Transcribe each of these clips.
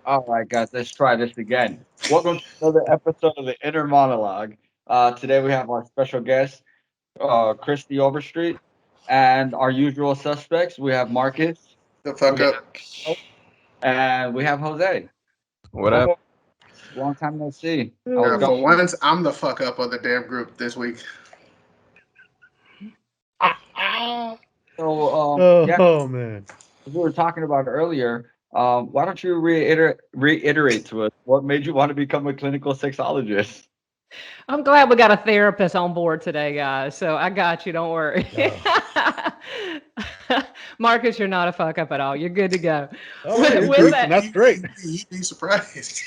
All right, guys, let's try this again. Welcome to another episode of the Inner Monolog. Today we have our special guest, Kristie Overstreet, and our usual suspects. We have Marcus, The fuck we have up. Joe, and we have Jose. What up? Welcome. Long time no see. How's it For going? once, I'm the fuck up of the damn group this week. So, Oh, yeah, oh man. as we were talking about earlier, why don't you reiterate to us what made you want to become a clinical sexologist? I'm glad we got a therapist on board today, guys. So I got you. Don't worry. Marcus, you're not a fuck up at all. You're good to go. All right, you're With great, and that, that's great. You'd be surprised.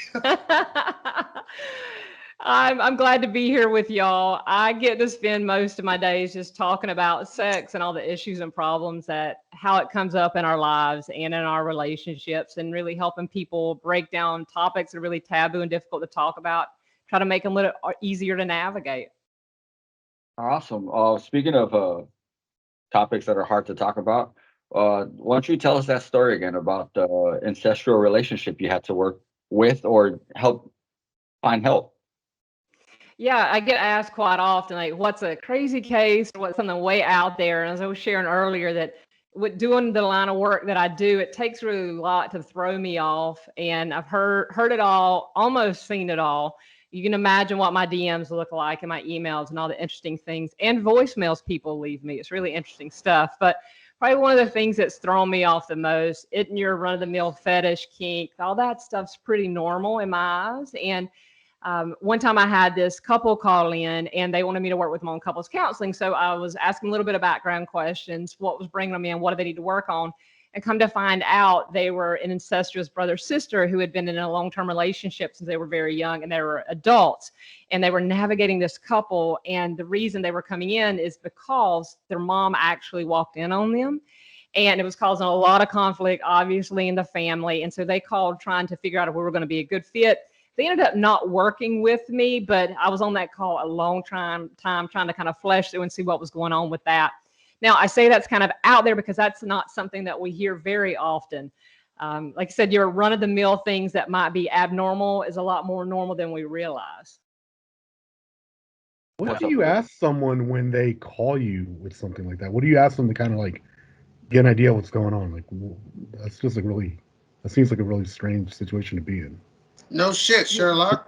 I'm glad to be here with y'all. I get to spend most of my days just talking about sex and all the issues and problems that how it comes up in our lives and in our relationships, and really helping people break down topics that are really taboo and difficult to talk about. Try to make them a little easier to navigate. Awesome. Speaking of topics that are hard to talk about, why don't you tell us that story again about the ancestral relationship you had to work with or help find help? Yeah, I get asked quite often, like, what's a crazy case or what's something way out there? And as I was sharing earlier, that with doing the line of work that I do, it takes really a lot to throw me off. And I've heard it all, almost seen it all. You can imagine what my DMs look like and my emails and all the interesting things and voicemails people leave me. It's really interesting stuff. But probably one of the things that's thrown me off the most, isn't your run of the mill fetish, kink, all that stuff's pretty normal in my eyes. And one time I had this couple call in and they wanted me to work with them on couples counseling. So I was asking a little bit of background questions, what was bringing them in, what do they need to work on? And come to find out, they were an incestuous brother sister who had been in a long-term relationship since they were very young, and they were adults, and they were navigating this couple. And the reason they were coming in is because their mom actually walked in on them, and it was causing a lot of conflict, obviously, in the family. And so they called trying to figure out if we were going to be a good fit. They ended up not working with me, but I was on that call a long time trying to kind of flesh through and see what was going on with that. Now, I say that's kind of out there because that's not something that we hear very often. Like I said, your run-of-the-mill things that might be abnormal is a lot more normal than we realize. What What's do up you with it? ask someone when they call you with something like that? What do you ask them to kind of like get an idea of what's going on? Like, that's just like really, that seems like a really strange situation to be in. No shit, Sherlock.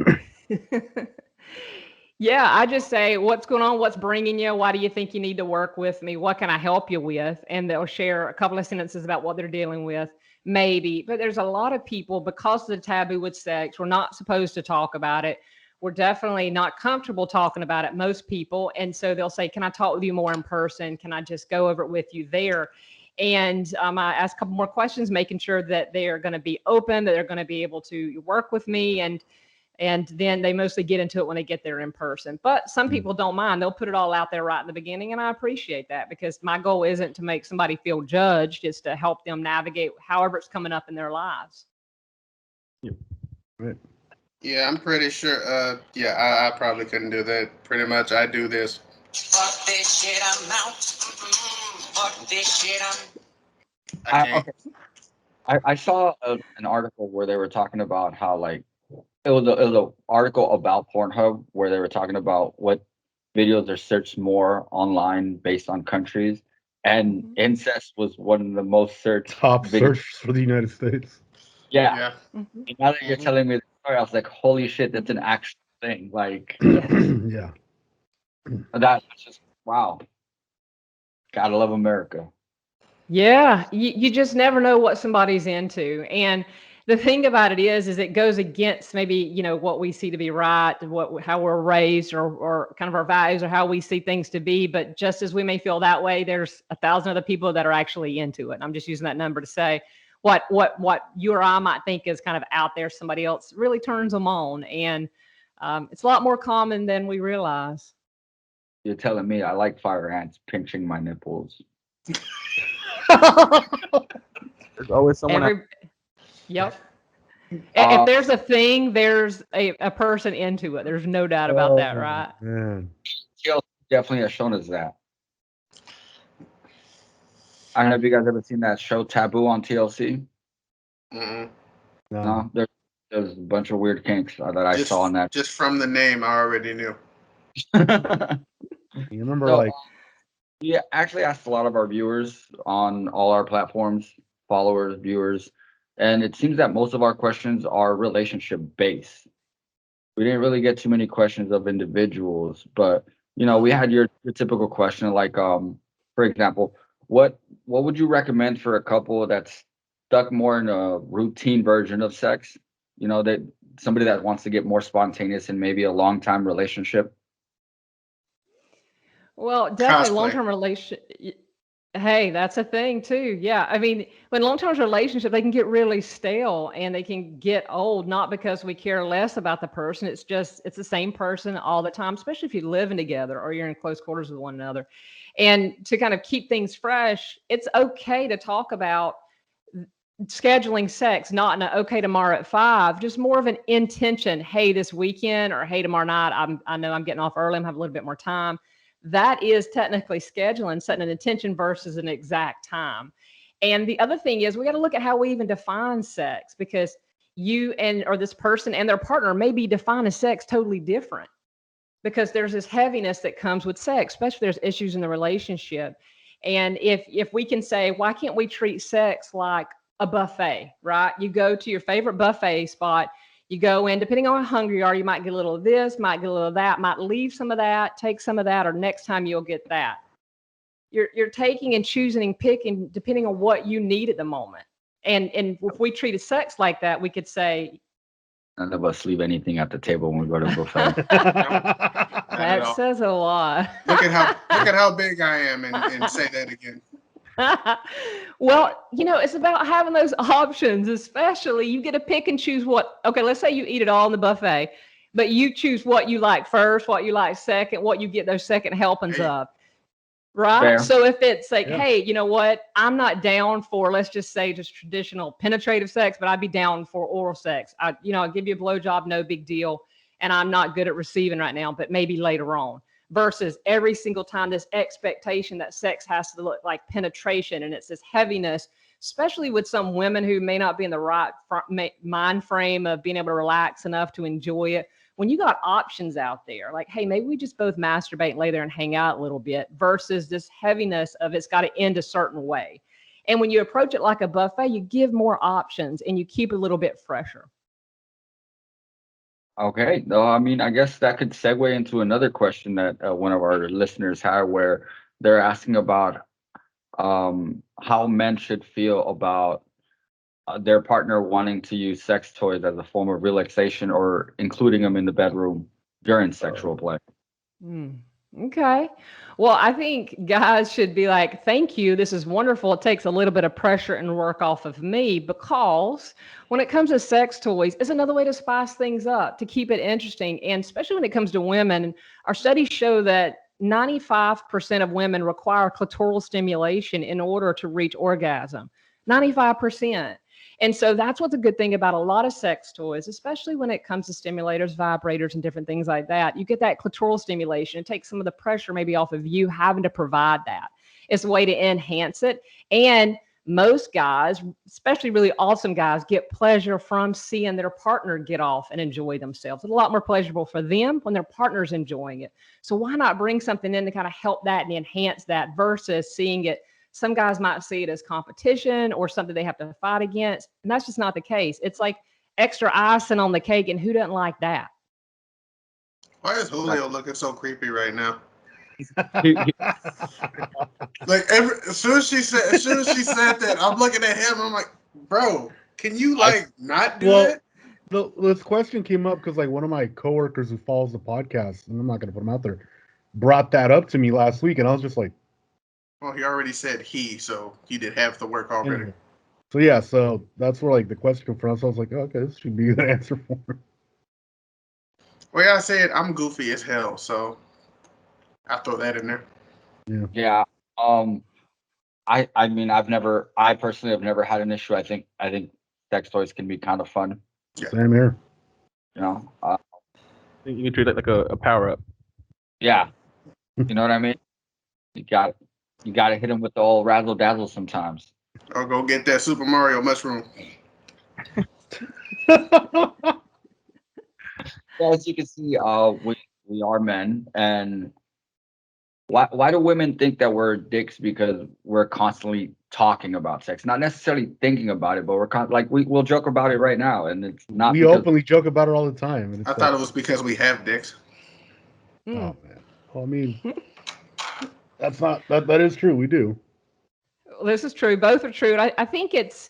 Yeah, I just say, what's going on? What's bringing you? Why do you think you need to work with me? What can I help you with? And they'll share a couple of sentences about what they're dealing with, maybe. But there's a lot of people, because of the taboo with sex, we're not supposed to talk about it. We're definitely not comfortable talking about it, most people. And so they'll say, can I talk with you more in person? Can I just go over it with you there? And I ask a couple more questions, making sure that they are going to be open, that they're going to be able to work with me, and then they mostly get into it when they get there in person. But some people don't mind. They'll put it all out there right in the beginning, and I appreciate that, because my goal isn't to make somebody feel judged. It's to help them navigate however it's coming up in their lives. Right. Yeah, I'm pretty sure. Yeah, I probably couldn't do that. Pretty much, I do this. Fuck this shit, I'm out. Fuck this shit, I can't. Okay, I saw an article where they were talking about how like it was an article about Pornhub where they were talking about what videos are searched more online based on countries, and Mhm. incest was one of the most searched Top videos. search for the United States. Yeah, Yeah. Mhm. and now that you're hmm telling me the story, I was like, holy shit, that's an Mhm. actual thing. Like Yes. Yeah. that's just wow. Gotta love America. Yeah, you just never know what somebody's into. And the thing about it is it goes against maybe, what we see to be right, how we're raised, or kind of our values, or how we see things to be. But just as we may feel that way, there's 1,000 other people that are actually into it. I'm just using that number to say what you or I might think is kind of out there, somebody else really turns them on. And it's a lot more common than we realize. You're telling me I like fire ants pinching my nipples. There's always someone out. Every Yep. If Uh, there's a thing, there's a person into it. There's no doubt about that, Oh right? man. TLC definitely has shown us that. I don't know if you guys ever seen that show Taboo on TLC. Mm-mm. No. No, there's there's a bunch of weird kinks that I saw in that. Just from the name, I already knew. You remember, So, like, yeah, actually asked a lot of our viewers on all our platforms, followers, viewers, and it seems that most of our questions are relationship based. We didn't really get too many questions of individuals, but we had your typical question like, for example, what would you recommend for a couple that's stuck more in a routine version of sex? That somebody that wants to get more spontaneous in maybe a long time relationship. Well, definitely Cosplay. long-term relation. Hey, that's a thing too. Yeah. I mean, when long-term relationship, they can get really stale and they can get old, not because we care less about the person. It's just, it's the same person all the time, especially if you're living together or you're in close quarters with one another. And to kind of keep things fresh, it's okay to talk about scheduling sex, not in a okay tomorrow at 5, just more of an intention. Hey, this weekend, or hey, tomorrow night, I know I'm getting off early. I'm having a little bit more time. That is technically scheduling, setting an intention versus an exact time. And the other thing is we got to look at how we even define sex, because you and or this person and their partner may be defining sex totally different, because there's this heaviness that comes with sex, especially if there's issues in the relationship. And if we can say, why can't we treat sex like a buffet, right? You go to your favorite buffet spot, you go in, depending on how hungry you are, you might get a little of this, might get a little of that, might leave some of that, take some of that, or next time you'll get that. You're taking and choosing and picking depending on what you need at the moment. And if we treated sex like that, we could say, None of us leave anything at the table when we go to buffet. that says a lot. Look at how big I am, and say that again. Well, it's about having those options, especially you get to pick and choose okay, let's say you eat it all in the buffet, but you choose what you like first, what you like second, what you get those second helpings of. Right. Fair. So if it's like, Yeah. hey, you know what? I'm not down for, let's just say, just traditional penetrative sex, but I'd be down for oral sex. I'll give you a blowjob, no big deal. And I'm not good at receiving right now, but maybe later on. Versus every single time this expectation that sex has to look like penetration, and it's this heaviness, especially with some women who may not be in the right mind frame of being able to relax enough to enjoy it. When you got options out there, like, hey, maybe we just both masturbate and lay there and hang out a little bit, versus this heaviness of it's got to end a certain way. And when you approach it like a buffet, you give more options and you keep it a little bit fresher. Okay. No, I mean, I guess that could segue into another question that one of our listeners had, where they're asking about how men should feel about their partner wanting to use sex toys as a form of relaxation or including them in the bedroom during sexual play. Okay. Well, I think guys should be like, thank you. This is wonderful. It takes a little bit of pressure and work off of me, because when it comes to sex toys, it's another way to spice things up, to keep it interesting. And especially when it comes to women, our studies show that 95% of women require clitoral stimulation in order to reach orgasm. 95%. And so that's what's a good thing about a lot of sex toys, especially when it comes to stimulators, vibrators, and different things like that. You get that clitoral stimulation. It takes some of the pressure maybe off of you having to provide that. It's a way to enhance it. And most guys, especially really awesome guys, get pleasure from seeing their partner get off and enjoy themselves. It's a lot more pleasurable for them when their partner's enjoying it. So why not bring something in to kind of help that and enhance that, versus seeing it. Some guys might see it as competition or something they have to fight against. And that's just not the case. It's like extra icing on the cake. And who doesn't like that? Why is Julio looking so creepy right now? Like as soon as she said that, I'm looking at him. I'm like, bro, can you not do that? This question came up because like one of my coworkers who follows the podcast, and I'm not going to put him out there, brought that up to me last week, and I was just like, well, he already said so he did half the work already. anyway. So yeah, so that's where like the question came from. So I was like, okay, this should be a good answer for him. Well, yeah, I said I'm goofy as hell, so I'll throw that in there. Yeah. I mean, I personally have never had an issue. I think sex toys can be kind of fun. Yeah. Same here. You can treat it like a power up. Yeah. You know what I mean? You got to hit them with the old razzle dazzle sometimes. Or go get that Super Mario mushroom. Well, as you can see, we are men, and why do women think that we're dicks? Because we're constantly talking about sex, not necessarily thinking about it, but like we'll joke about it right now, and it's not We because openly joke about it all the time, and I it's thought like, it was because we have dicks. oh man. Well, I mean, that's not that is true. We do. This is true. Both are true. And I think it's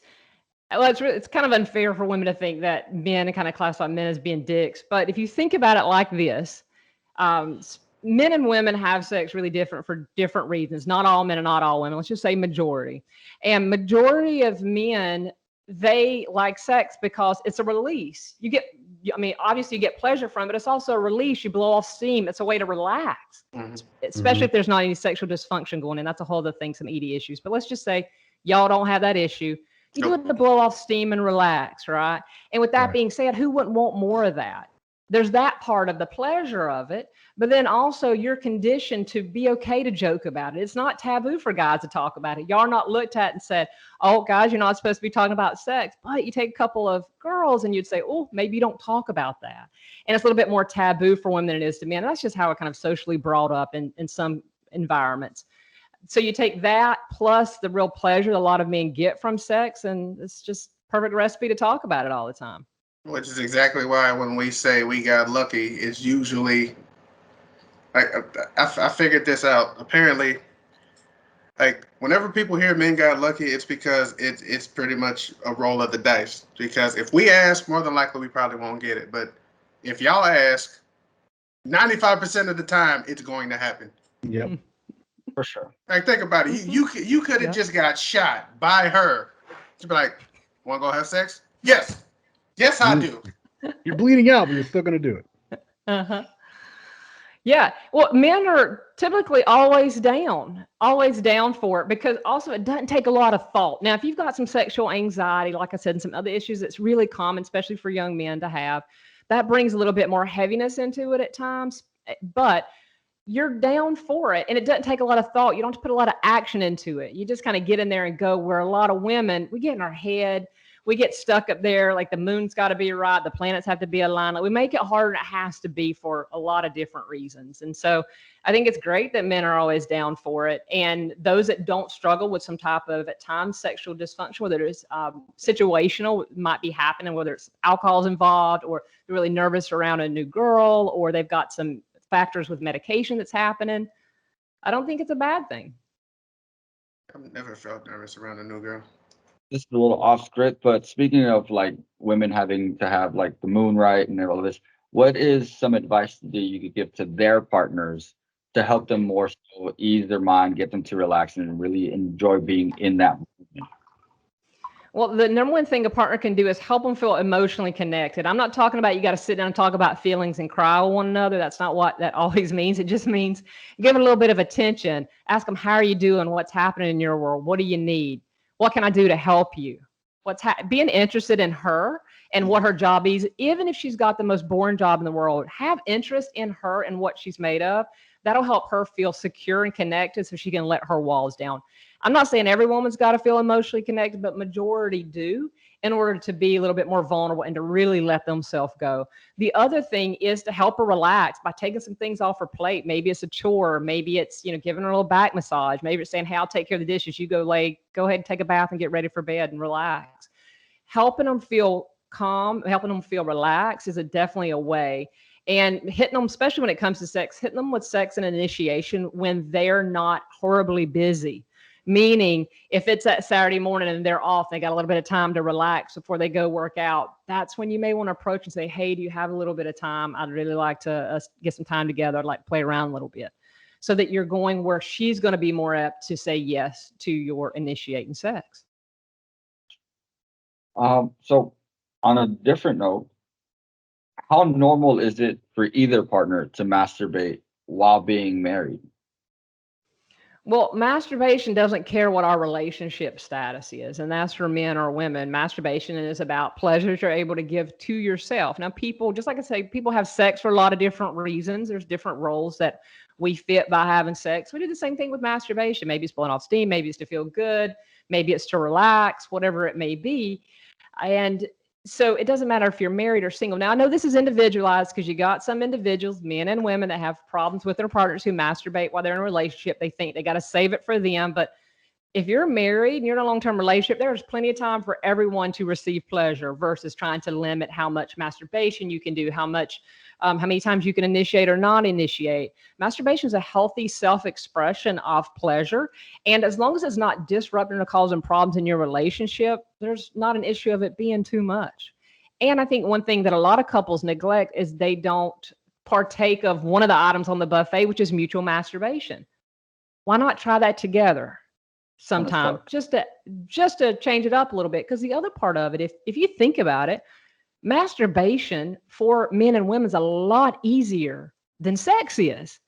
kind of unfair for women to think that men kind of classify men as being dicks. But if you think about it like this, men and women have sex really different for different reasons. Not all men and not all women. Let's just say majority. And majority of men, they like sex because it's a release. I mean, obviously you get pleasure from it. It's also a release. You blow off steam. It's a way to relax, especially if there's not any sexual dysfunction going in. That's a whole other thing, some ED issues. But let's just say y'all don't have that issue. You do it to blow off steam and relax, right? And with that being said, who wouldn't want more of that? There's that part of the pleasure of it, but then also you're conditioned to be okay to joke about it. It's not taboo for guys to talk about it. Y'all are not looked at and said, oh, guys, you're not supposed to be talking about sex. But you take a couple of girls and you'd say, oh, maybe you don't talk about that. And it's a little bit more taboo for women than it is to men. And that's just how it kind of socially brought up in some environments. So you take that plus the real pleasure a lot of men get from sex, and it's just perfect recipe to talk about it all the time. Which is exactly why when we say we got lucky, it's usually I figured this out. Apparently, like whenever people hear men got lucky, it's because it's pretty much a roll of the dice. Because if we ask, more than likely we probably won't get it. But if y'all ask, 95% of the time it's going to happen. Yep. for sure. Like think about it. You could have just got shot by her. She'd be like, "Want to go have sex?" Yes, yes I do. You're bleeding out, but you're still gonna do it. Yeah. Well, men are typically always down for it because also it doesn't take a lot of thought. Now, if you've got some sexual anxiety, like I said, and some other issues that's really common, especially for young men to have, that brings a little bit more heaviness into it at times. But you're down for it, and it doesn't take a lot of thought. You don't have to put a lot of action into it. You just kind of get in there and go. Where a lot of women, we get in our head, we get stuck up there, like the moon's got to be right, the planets have to be aligned. Like we make it harder than it has to be for a lot of different reasons. And so I think it's great that men are always down for it, and those that don't struggle with some type of at times sexual dysfunction, whether it's situational, might be happening, whether it's alcohol's involved, or they're really nervous around a new girl, or they've got some factors with medication that's happening. I don't think it's a bad thing. I've never felt nervous around a new girl. This is a little off script, but speaking of like women having to have like the moon right and all of this, what is some advice that you could give to their partners to help them more so ease their mind, get them to relax and really enjoy being in that moment? Well, the number one thing a partner can do is help them feel emotionally connected. I'm not talking about you got to sit down and talk about feelings and cry with one another. That's not what that always means. It just means give it a little bit of attention. Ask them, how are you doing? What's happening in your world? What do you need? What can I do to help you? Being interested in her and what her job is, even if she's got the most boring job in the world, have interest in her and what she's made of. That'll help her feel secure and connected so she can let her walls down. I'm not saying every woman's got to feel emotionally connected, but majority do in order to be a little bit more vulnerable and to really let themselves go. The other thing is to help her relax by taking some things off her plate. Maybe it's a chore. Maybe it's, giving her a little back massage. Maybe it's saying, hey, I'll take care of the dishes. You go ahead and take a bath and get ready for bed and relax. Helping them feel calm, helping them feel relaxed is definitely a way. And hitting them, especially when it comes to sex, hitting them with sex and initiation when they're not horribly busy. Meaning, if it's that Saturday morning and they're off, they got a little bit of time to relax before they go work out. That's when you may want to approach and say, hey, do you have a little bit of time? I'd really like to get some time together. I'd like to play around a little bit. So that you're going where she's going to be more apt to say yes to your initiating sex. So on a different note, how normal is it for either partner to masturbate while being married? Well, masturbation doesn't care what our relationship status is, and that's for men or women. Masturbation is about pleasures you're able to give to yourself. Now, people, just like I say, people have sex for a lot of different reasons. There's different roles that we fit by having sex. We do the same thing with masturbation. Maybe it's blowing off steam, maybe it's to feel good, maybe it's to relax, whatever it may be. And So it doesn't matter if you're married or single. Now, I know this is individualized because you got some individuals, men and women, that have problems with their partners who masturbate while they're in a relationship. They think they got to save it for them. But if you're married and you're in a long-term relationship, there's plenty of time for everyone to receive pleasure versus trying to limit how much masturbation you can do, how many times you can initiate or not initiate. Masturbation is a healthy self-expression of pleasure. And as long as it's not disrupting or causing problems in your relationship, there's not an issue of it being too much. And I think one thing that a lot of couples neglect is they don't partake of one of the items on the buffet, which is mutual masturbation. Why not try that together sometime, just to change it up a little bit? Because the other part of it, if you think about it, masturbation for men and women is a lot easier than sex is.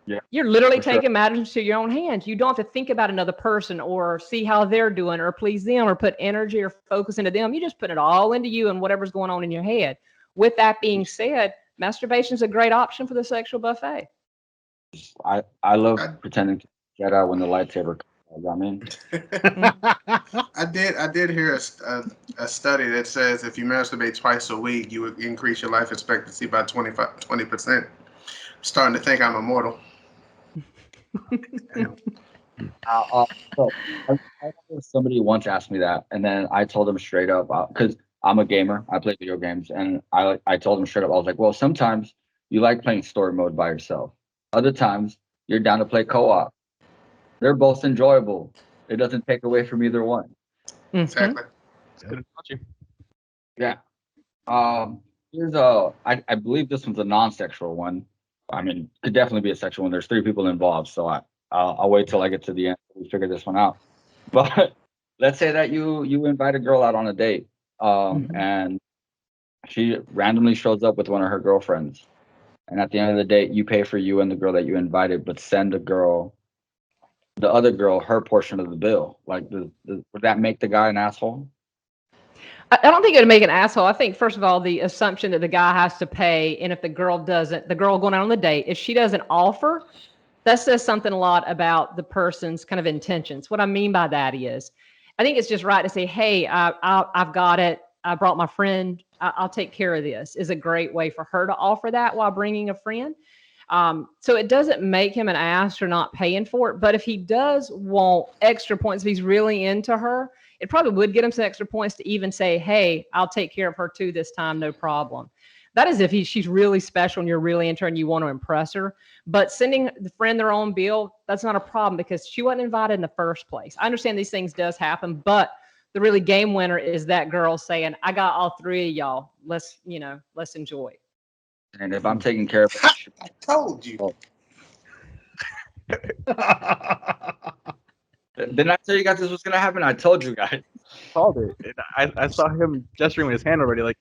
Yeah, you're literally for sure. taking matters into your own hands. You don't have to think about another person or see how they're doing or please them or put energy or focus into them. You just put it all into you and whatever's going on in your head. With that being said, masturbation is a great option for the sexual buffet. I love pretending to get out when the lightsaber comes out. I mean, I did hear a study that says if you masturbate twice a week, you would increase your life expectancy by 20%. Starting to think I'm immortal. so I remember somebody once asked me that, and then I told them straight up because I'm a gamer. I play video games, and I told them straight up. I was like, well, sometimes you like playing story mode by yourself. Other times you're down to play co-op. They're both enjoyable. It doesn't take away from either one. Exactly. It's good analogy. Yeah. Here's I believe this one's a non-sexual one. I mean, could definitely be a sexual one. There's 3 people involved, so I'll wait till I get to the end to figure this one out. But let's say that you invite a girl out on a date, and she randomly shows up with one of her girlfriends, and at the end of the date, you pay for you and the girl that you invited, but send the other girl, her portion of the bill. Like, would that make the guy an asshole? I don't think it would make an asshole. I think, first of all, the assumption that the guy has to pay, and if the girl doesn't, the girl going out on the date, if she doesn't offer, that says something a lot about the person's kind of intentions. What I mean by that is, I think it's just right to say, hey, I've got it. I brought my friend. I'll take care of this. Is a great way for her to offer that while bringing a friend. So it doesn't make him an ass for not paying for it. But if he does want extra points, if he's really into her, it probably would get him some extra points to even say, hey, I'll take care of her too this time, no problem. That is if she's really special and you're really into her and you want to impress her. But sending the friend their own bill, that's not a problem because she wasn't invited in the first place. I understand these things does happen, but the really game winner is that girl saying, I got all 3 of y'all. Let's enjoy. And if I'm taking care of it, I told you. Didn't I tell you guys this was gonna happen? I told you guys. Called it. And I saw him gesturing with his hand already, like,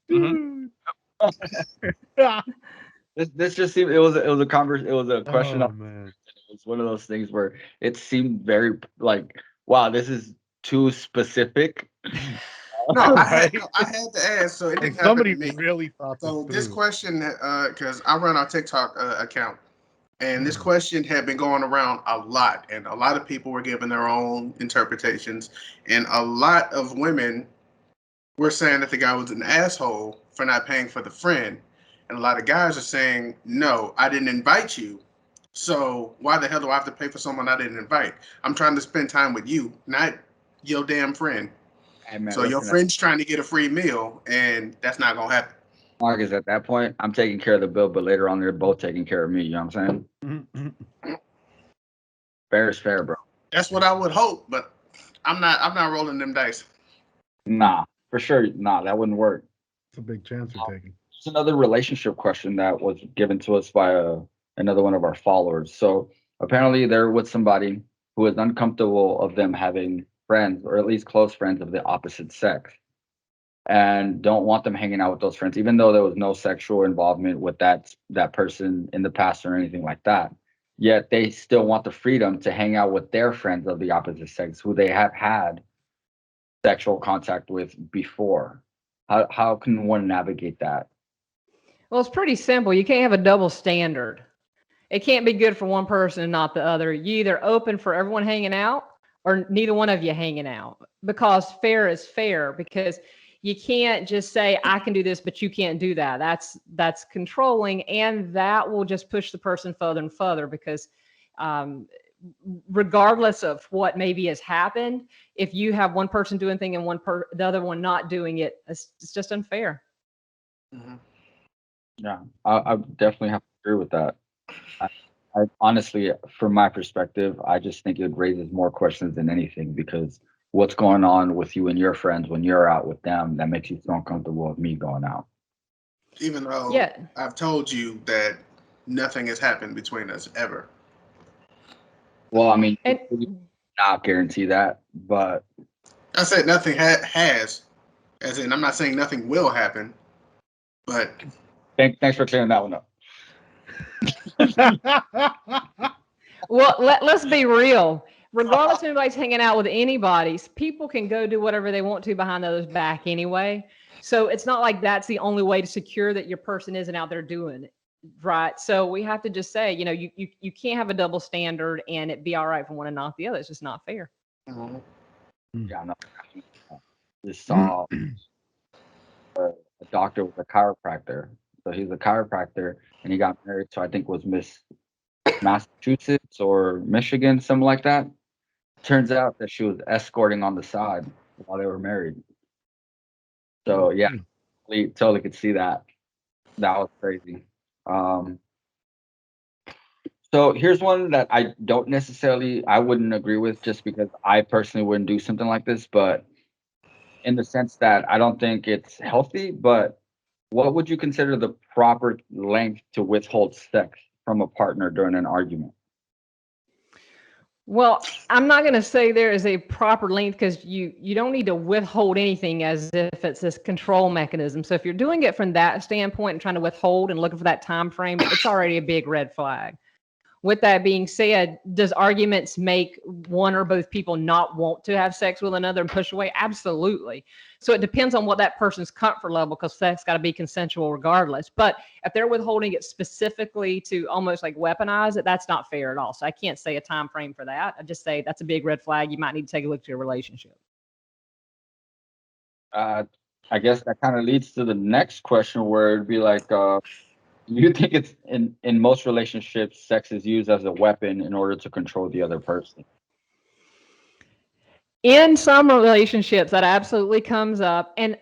This just seemed it was a question. Oh, man. It was one of those things where it seemed very like, wow, this is too specific. No, I had to ask, so it Like, didn't happen somebody to me. really thought So this this through. question, because I run our TikTok account, and this question had been going around a lot, and a lot of people were giving their own interpretations, and a lot of women were saying that the guy was an asshole for not paying for the friend, and a lot of guys are saying, no, I didn't invite you, so why the hell do I have to pay for someone I didn't invite? I'm trying to spend time with you, not your damn friend. Hey, man, So your friend's trying to get a free meal, and that's not gonna happen. Marcus, at that point, I'm taking care of the bill, but later on, they're both taking care of me. You know what I'm saying? Mhm. Fair is fair, bro. That's what I would hope, but I'm not rolling them dice. Nah, for sure. Nah, that wouldn't work. It's a big chance you're taking. It's another relationship question that was given to us by another one of our followers. So apparently, they're with somebody who is uncomfortable of them having friends, or at least close friends of the opposite sex, and don't want them hanging out with those friends, even though there was no sexual involvement with that person in the past or anything like that. Yet they still want the freedom to hang out with their friends of the opposite sex who they have had sexual contact with before. How can one navigate that? Well, it's pretty simple. You can't have a double standard. It can't be good for one person and not the other. You either open for everyone hanging out or neither one of you hanging out, because fair is fair. Because you can't just say, I can do this, but you can't do that. That's controlling, and that will just push the person further and further because regardless of what maybe has happened, if you have one person doing thing and the other one not doing it, it's just unfair. Mm-hmm. Yeah, I definitely have to agree with that. I honestly, from my perspective, I just think it raises more questions than anything because what's going on with you and your friends when you're out with them that makes you so uncomfortable with me going out? Even though Yeah. I've told you that nothing has happened between us ever. Well, I mean, And you not guarantee that, but I said nothing has, as in I'm not saying nothing will happen, but thanks for clearing that one up. well, let's be real. Regardless if anybody's hanging out with anybody, people can go do whatever they want to behind the other's back anyway. So it's not like that's the only way to secure that your person isn't out there doing it. Right. So we have to just say, you can't have a double standard and it be all right for one and not the other. It's just not fair. mm-hmm. Yeah, no. Just saw a doctor with a chiropractor. So he's a chiropractor and he got married to I think was Miss Massachusetts or Michigan, something like that. Turns out that she was escorting on the side while they were married. So yeah, totally could see that. That was crazy. So here's one that I wouldn't agree with just because I personally wouldn't do something like this, but in the sense that I don't think it's healthy, but what would you consider the proper length to withhold sex from a partner during an argument? Well, I'm not going to say there is a proper length because you don't need to withhold anything as if it's this control mechanism. So if you're doing it from that standpoint and trying to withhold and looking for that time frame, it's already a big red flag. With that being said, does arguments make one or both people not want to have sex with another and push away? Absolutely. So it depends on what that person's comfort level, because sex got to be consensual regardless. But if they're withholding it specifically to almost like weaponize it, that's not fair at all. So I can't say a time frame for that. I just say that's a big red flag. You might need to take a look at your relationship. I guess that kind of leads to the next question where it'd be like, you think it's in most relationships, sex is used as a weapon in order to control the other person? In some relationships, that absolutely comes up, and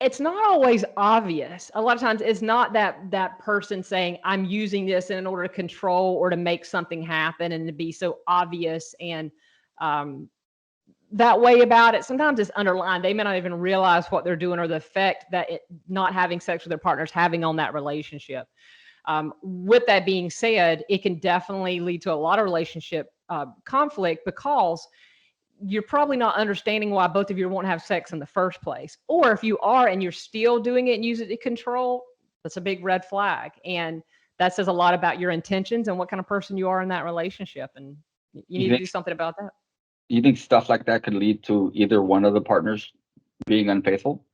it's not always obvious. A lot of times, it's not that person saying, "I'm using this in order to control or to make something happen," and to be so obvious and that way about it. Sometimes it's underlined. They may not even realize what they're doing or the effect that not having sex with their partner is having on that relationship. With that being said, it can definitely lead to a lot of relationship conflict because you're probably not understanding why both of you won't have sex in the first place. Or if you are and you're still doing it and use it to control, that's a big red flag. And that says a lot about your intentions and what kind of person you are in that relationship. And you need to do something about that. You think stuff like that could lead to either one of the partners being unfaithful?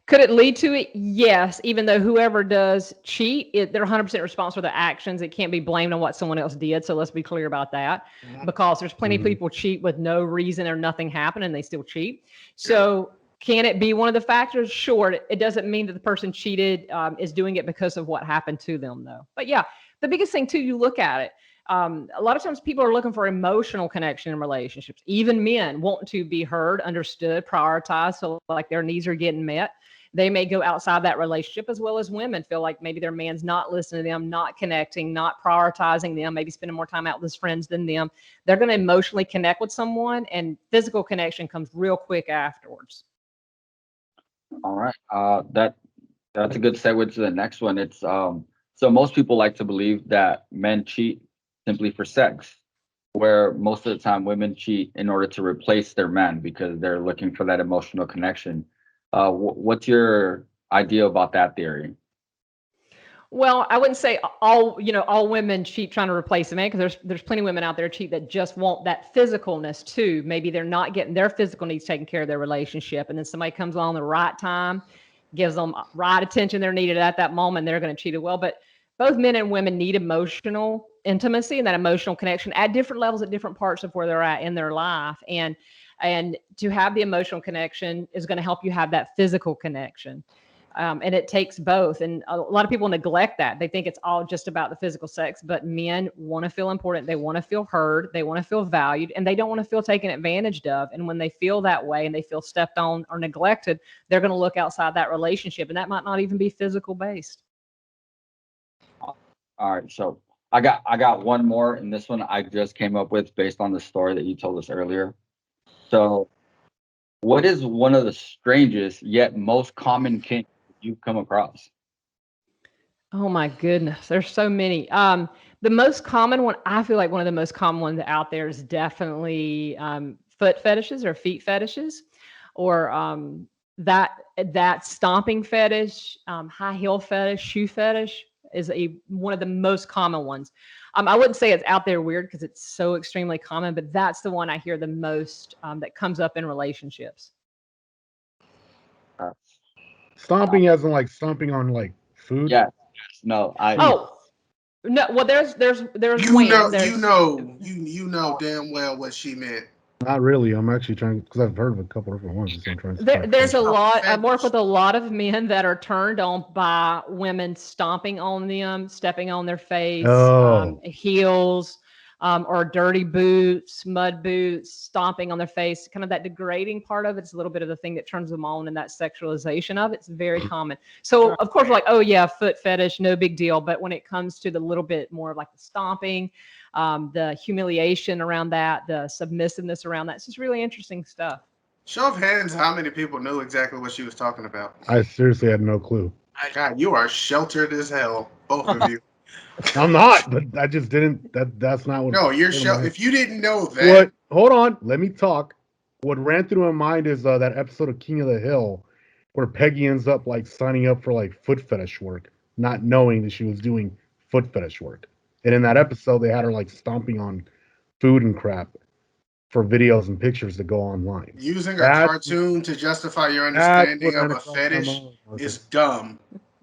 Could it lead to it? Yes, even though whoever does cheat, they're 100% responsible for their actions. It can't be blamed on what someone else did. So let's be clear about that, because there's plenty of people cheat with no reason or nothing happened and they still cheat. So can it be one of the factors? Sure. It doesn't mean that the person cheated is doing it because of what happened to them, though. But yeah, the biggest thing too, you look at it. A lot of times people are looking for emotional connection in relationships. Even men want to be heard, understood, prioritized, so like their needs are getting met. They may go outside that relationship, as well as women feel like maybe their man's not listening to them, not connecting, not prioritizing them, maybe spending more time out with his friends than them. They're going to emotionally connect with someone, and physical connection comes real quick afterwards. All right. That's a good segue to the next one. It's so most people like to believe that men cheat simply for sex, where most of the time women cheat in order to replace their men because they're looking for that emotional connection. What's your idea about that theory? Well, I wouldn't say all women cheat trying to replace a man, because there's plenty of women out there cheat that just want that physicalness too. Maybe they're not getting their physical needs taken care of their relationship, and then somebody comes along the right time, gives them right attention they're needed at that moment, they're going to cheat as well. But both men and women need emotional intimacy and that emotional connection at different levels at different parts of where they're at in their life. And And to have the emotional connection is going to help you have that physical connection. And it takes both. And a lot of people neglect that. They think it's all just about the physical sex, but men want to feel important. They want to feel heard. They want to feel valued, and they don't want to feel taken advantage of. And when they feel that way and they feel stepped on or neglected, they're going to look outside that relationship. And that might not even be physical based. All right. So I got one more, and this one I just came up with based on the story that you told us earlier. So what is one of the strangest yet most common kinks you've come across? Oh my goodness, there's so many. The most common one, I feel like one of the most common ones out there is definitely foot fetishes or feet fetishes, or that stomping fetish, high heel fetish, shoe fetish is one of the most common ones. I wouldn't say it's out there weird because it's so extremely common, but that's the one I hear the most that comes up in relationships. Uh, Stomping as in like stomping on like food. yes. No. Oh no, well there's You wham. know, There's you know damn well what she meant. Not really. I'm actually trying because I've heard of a couple different ones. So I'm trying to. there's a lot. I Fetish. work with a lot of men that are turned on by women stomping on them, stepping on their face, Oh. heels, or dirty boots, mud boots, stomping on their face. Kind of that degrading part of it is a little bit of the thing that turns them on, and that sexualization of it's very common. So of course, we're like, oh yeah, foot fetish, no big deal. But when it comes to the little bit more of like the stomping, the humiliation around that, the submissiveness around that, it's just really interesting stuff. Show of hands, how many people knew exactly what she was talking about? I seriously had no clue. God, you are sheltered as hell, both of you. I'm not, but I just didn't. That's not what. No, you're came to my head. If you didn't know that, What? Hold on. Let me talk. What ran through my mind is that episode of King of the Hill where Peggy ends up like signing up for like foot fetish work, not knowing that she was doing foot fetish work. And in that episode, they had her like stomping on food and crap for videos and pictures that go online. using a That's- cartoon to justify your That's understanding what ran of a across my fetish mind. Okay. is dumb.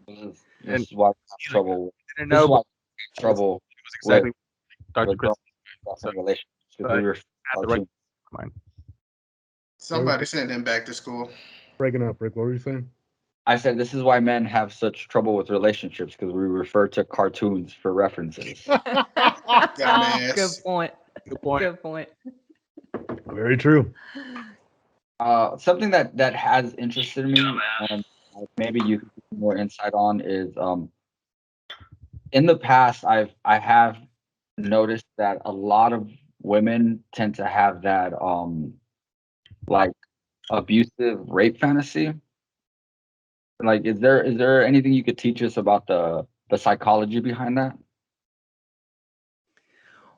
This is why I have trouble. Didn't This is know, why I but have trouble it was exactly Dr. with Chris girls in relationships because but we were at the right mind. Somebody send him back to school. Breaking up, Rick. What were you saying? I said this is why men have such trouble with relationships because we refer to cartoons for references. Dumbass. Good point. Good point. Good point. Very true. Something that has interested me and maybe you can get more insight on is in the past I have noticed that a lot of women tend to have that like abusive rape fantasy. Like is there anything you could teach us about the psychology behind that?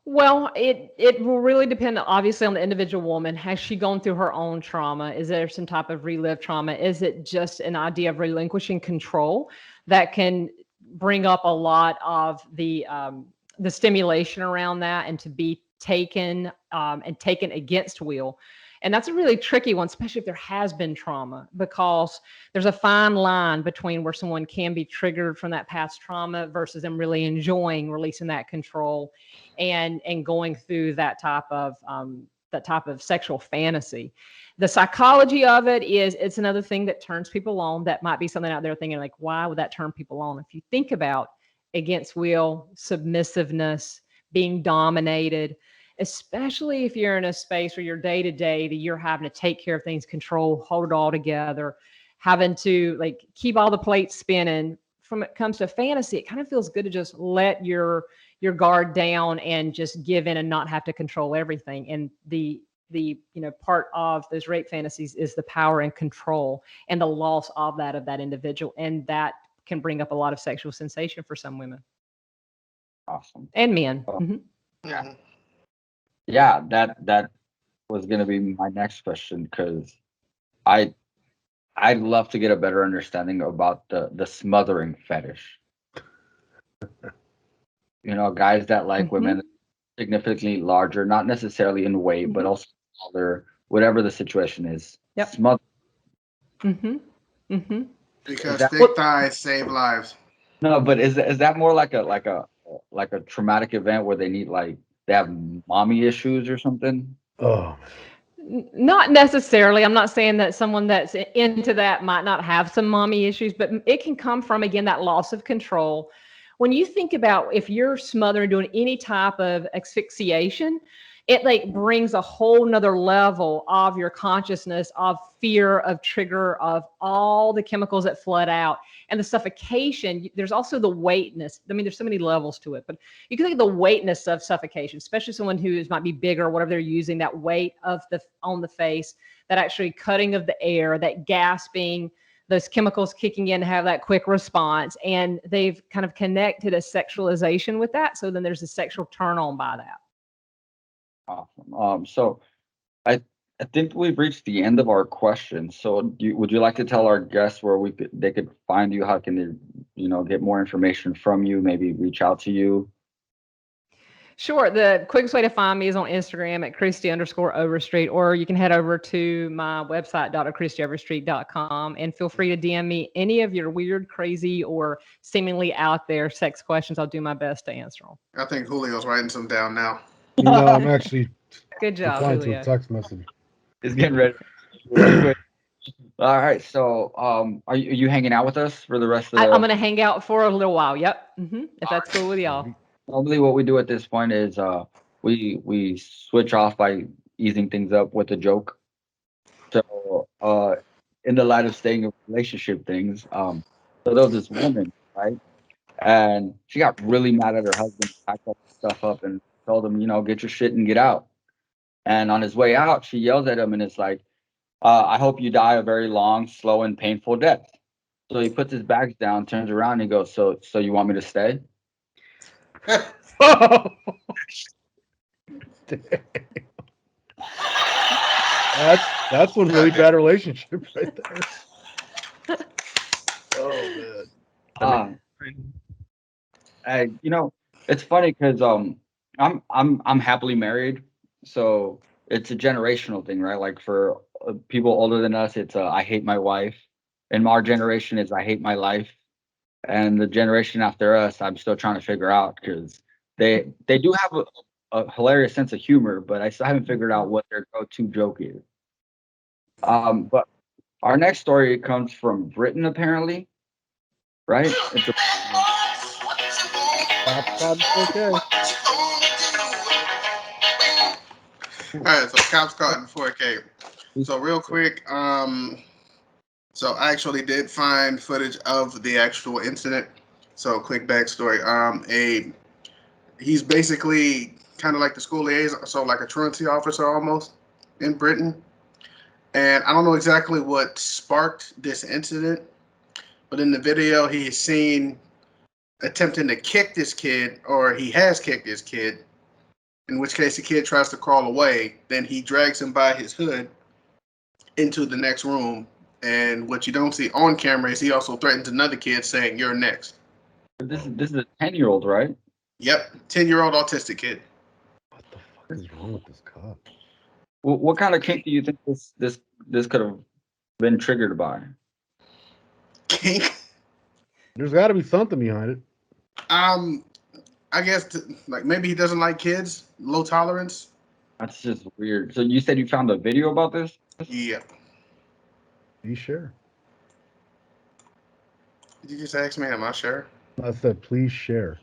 Well, it will really depend, obviously, on the individual woman. Has she gone through her own trauma? Is there some type of relived trauma? Is it just an idea of relinquishing control that can bring up a lot of the stimulation around that, and to be taken and taken against will? And that's a really tricky one, especially if there has been trauma, because there's a fine line between where someone can be triggered from that past trauma versus them really enjoying releasing that control and going through that type of sexual fantasy. The psychology of it is, it's another thing that turns people on. That might be something out there thinking like, why would that turn people on? If you think about against will, submissiveness, being dominated, especially if you're in a space where you're day to day, that you're having to take care of things, control, hold it all together, having to like keep all the plates spinning. From it comes to fantasy, it kind of feels good to just let your guard down and just give in and not have to control everything. And the part of those rape fantasies is the power and control and the loss of that individual, and that can bring up a lot of sexual sensation for some women Awesome. and men. Mhm. Yeah, that was gonna be my next question because I'd love to get a better understanding about the smothering fetish. Guys that like women significantly larger, not necessarily in weight, but also smaller, whatever the situation is. Yep. Smother. Because that- thick thighs save lives. No, but is that more like a traumatic event where they need like they have mommy issues or something? Oh, Not necessarily. I'm not saying that someone that's into that might not have some mommy issues, but it can come from, again, that loss of control. When you think about if you're smothering, doing any type of asphyxiation, it like brings a whole nother level of your consciousness, of fear, of trigger, of all the chemicals that flood out. And the suffocation, there's also the weightness. I mean, there's so many levels to it, but you can think of the weightness of suffocation, especially someone who might be bigger, whatever they're using, that weight of the on the face, that actually cutting of the air, that gasping, those chemicals kicking in to have that quick response. And they've kind of connected a sexualization with that. So then there's a sexual turn on by that. Awesome. So I I think we've reached the end of our questions. So would you like to tell our guests where they could find you? How can they, get more information from you? Maybe reach out to you. Sure. The quickest way to find me is on Instagram at Kristie_Overstreet, or you can head over to my website, drkristieoverstreet.com, and feel free to DM me any of your weird, crazy, or seemingly out there sex questions. I'll do my best to answer them. I think Julio's writing some down now. No, I'm actually Good job, replying to Julio. a text message. He's getting ready. All right. So, are you hanging out with us for the rest of the? I'm going to hang out for a little while. Yep. If that's cool with y'all. Normally, what we do at this point is we switch off by easing things up with a joke. So, in the light of staying in relationship things, so there was this woman, right? And she got really mad at her husband, packed all the stuff up, and told him, get your shit and get out. And on his way out, she yells at him, and it's like, I hope you die a very long, slow, and painful death. So he puts his bags down, turns around, and he goes, so you want me to stay? Oh, that's one really bad relationship right there. Oh man. It's funny because I'm happily married, so it's a generational thing, right? Like for people older than us, it's I hate my wife, and our generation is I hate my life, and the generation after us, I'm still trying to figure out because they do have a hilarious sense of humor, but I still haven't figured out what their go-to joke is. But our next story comes from Britain, apparently, right? It's Okay. All right, so cops caught in 4K. So real quick, so I actually did find footage of the actual incident. So quick backstory. He's basically kind of like the school liaison, so like a truancy officer almost in Britain. And I don't know exactly what sparked this incident, but in the video he is seen attempting to kick this kid, or he has kicked this kid, in which case the kid tries to crawl away. Then he drags him by his hood into the next room. And what you don't see on camera is he also threatens another kid saying, "You're next." This is a 10-year-old, right? Yep, 10-year-old autistic kid. What the fuck is wrong with this cop? What kind of kink do you think this could have been triggered by? Kink. There's got to be something behind it. I guess like maybe he doesn't like kids, low tolerance. That's just weird. So you said you found a video about this? Yeah. Are you sure? Did you just ask me? Am I sure? I said, please share.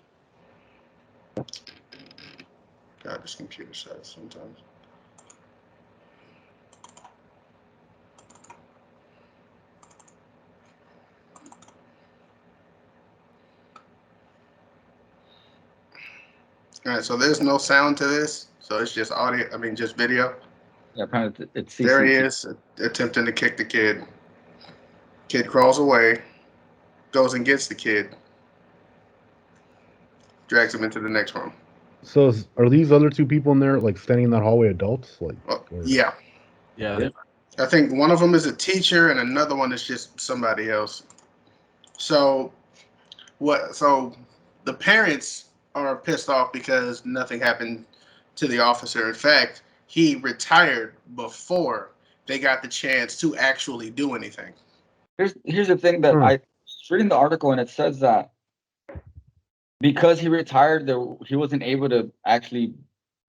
God, this computer says sometimes. All right, so there's no sound to this, so it's just audio. I mean, just video. Yeah, apparently it's CCTV. There he is, attempting to kick the kid. Kid crawls away, goes and gets the kid, drags him into the next room. So are these other two people in there like standing in that hallway adults? Like, yeah. Yeah. I think one of them is a teacher and another one is just somebody else. So the parents are pissed off because nothing happened to the officer. In fact, he retired before they got the chance to actually do anything. Here's the thing that I was reading the article, and it says that because he retired, he wasn't able to actually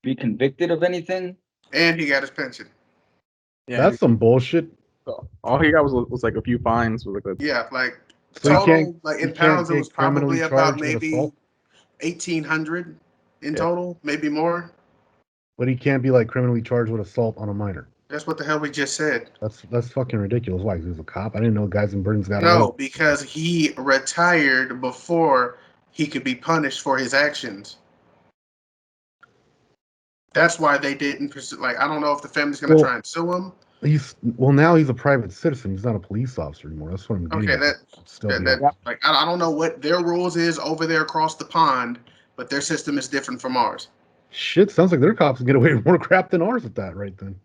be convicted of anything. And he got his pension. Yeah, That's some bullshit. all he got was like a few fines with like a Yeah, like So he total, can't like he in can't pounds, it was get criminally probably about charged with maybe assault, 1,800 in yeah. total, maybe more. but he can't be like criminally charged with assault on a minor. That's what the hell we just said. That's fucking ridiculous. Why? 'Cause he was a cop. I didn't know guys in Britain's got away. No, because he retired before he could be punished for his actions. That's why they didn't pursue. Like, I don't know if the family's going to Well, try and sue him. now he's a private citizen. He's not a police officer anymore. That's what I'm getting Okay, at. that Still that be that Yeah. like I don't know what their rules is over there across the pond, but their system is different from ours. shit. Sounds like their cops can get away with more crap than ours with that, right then.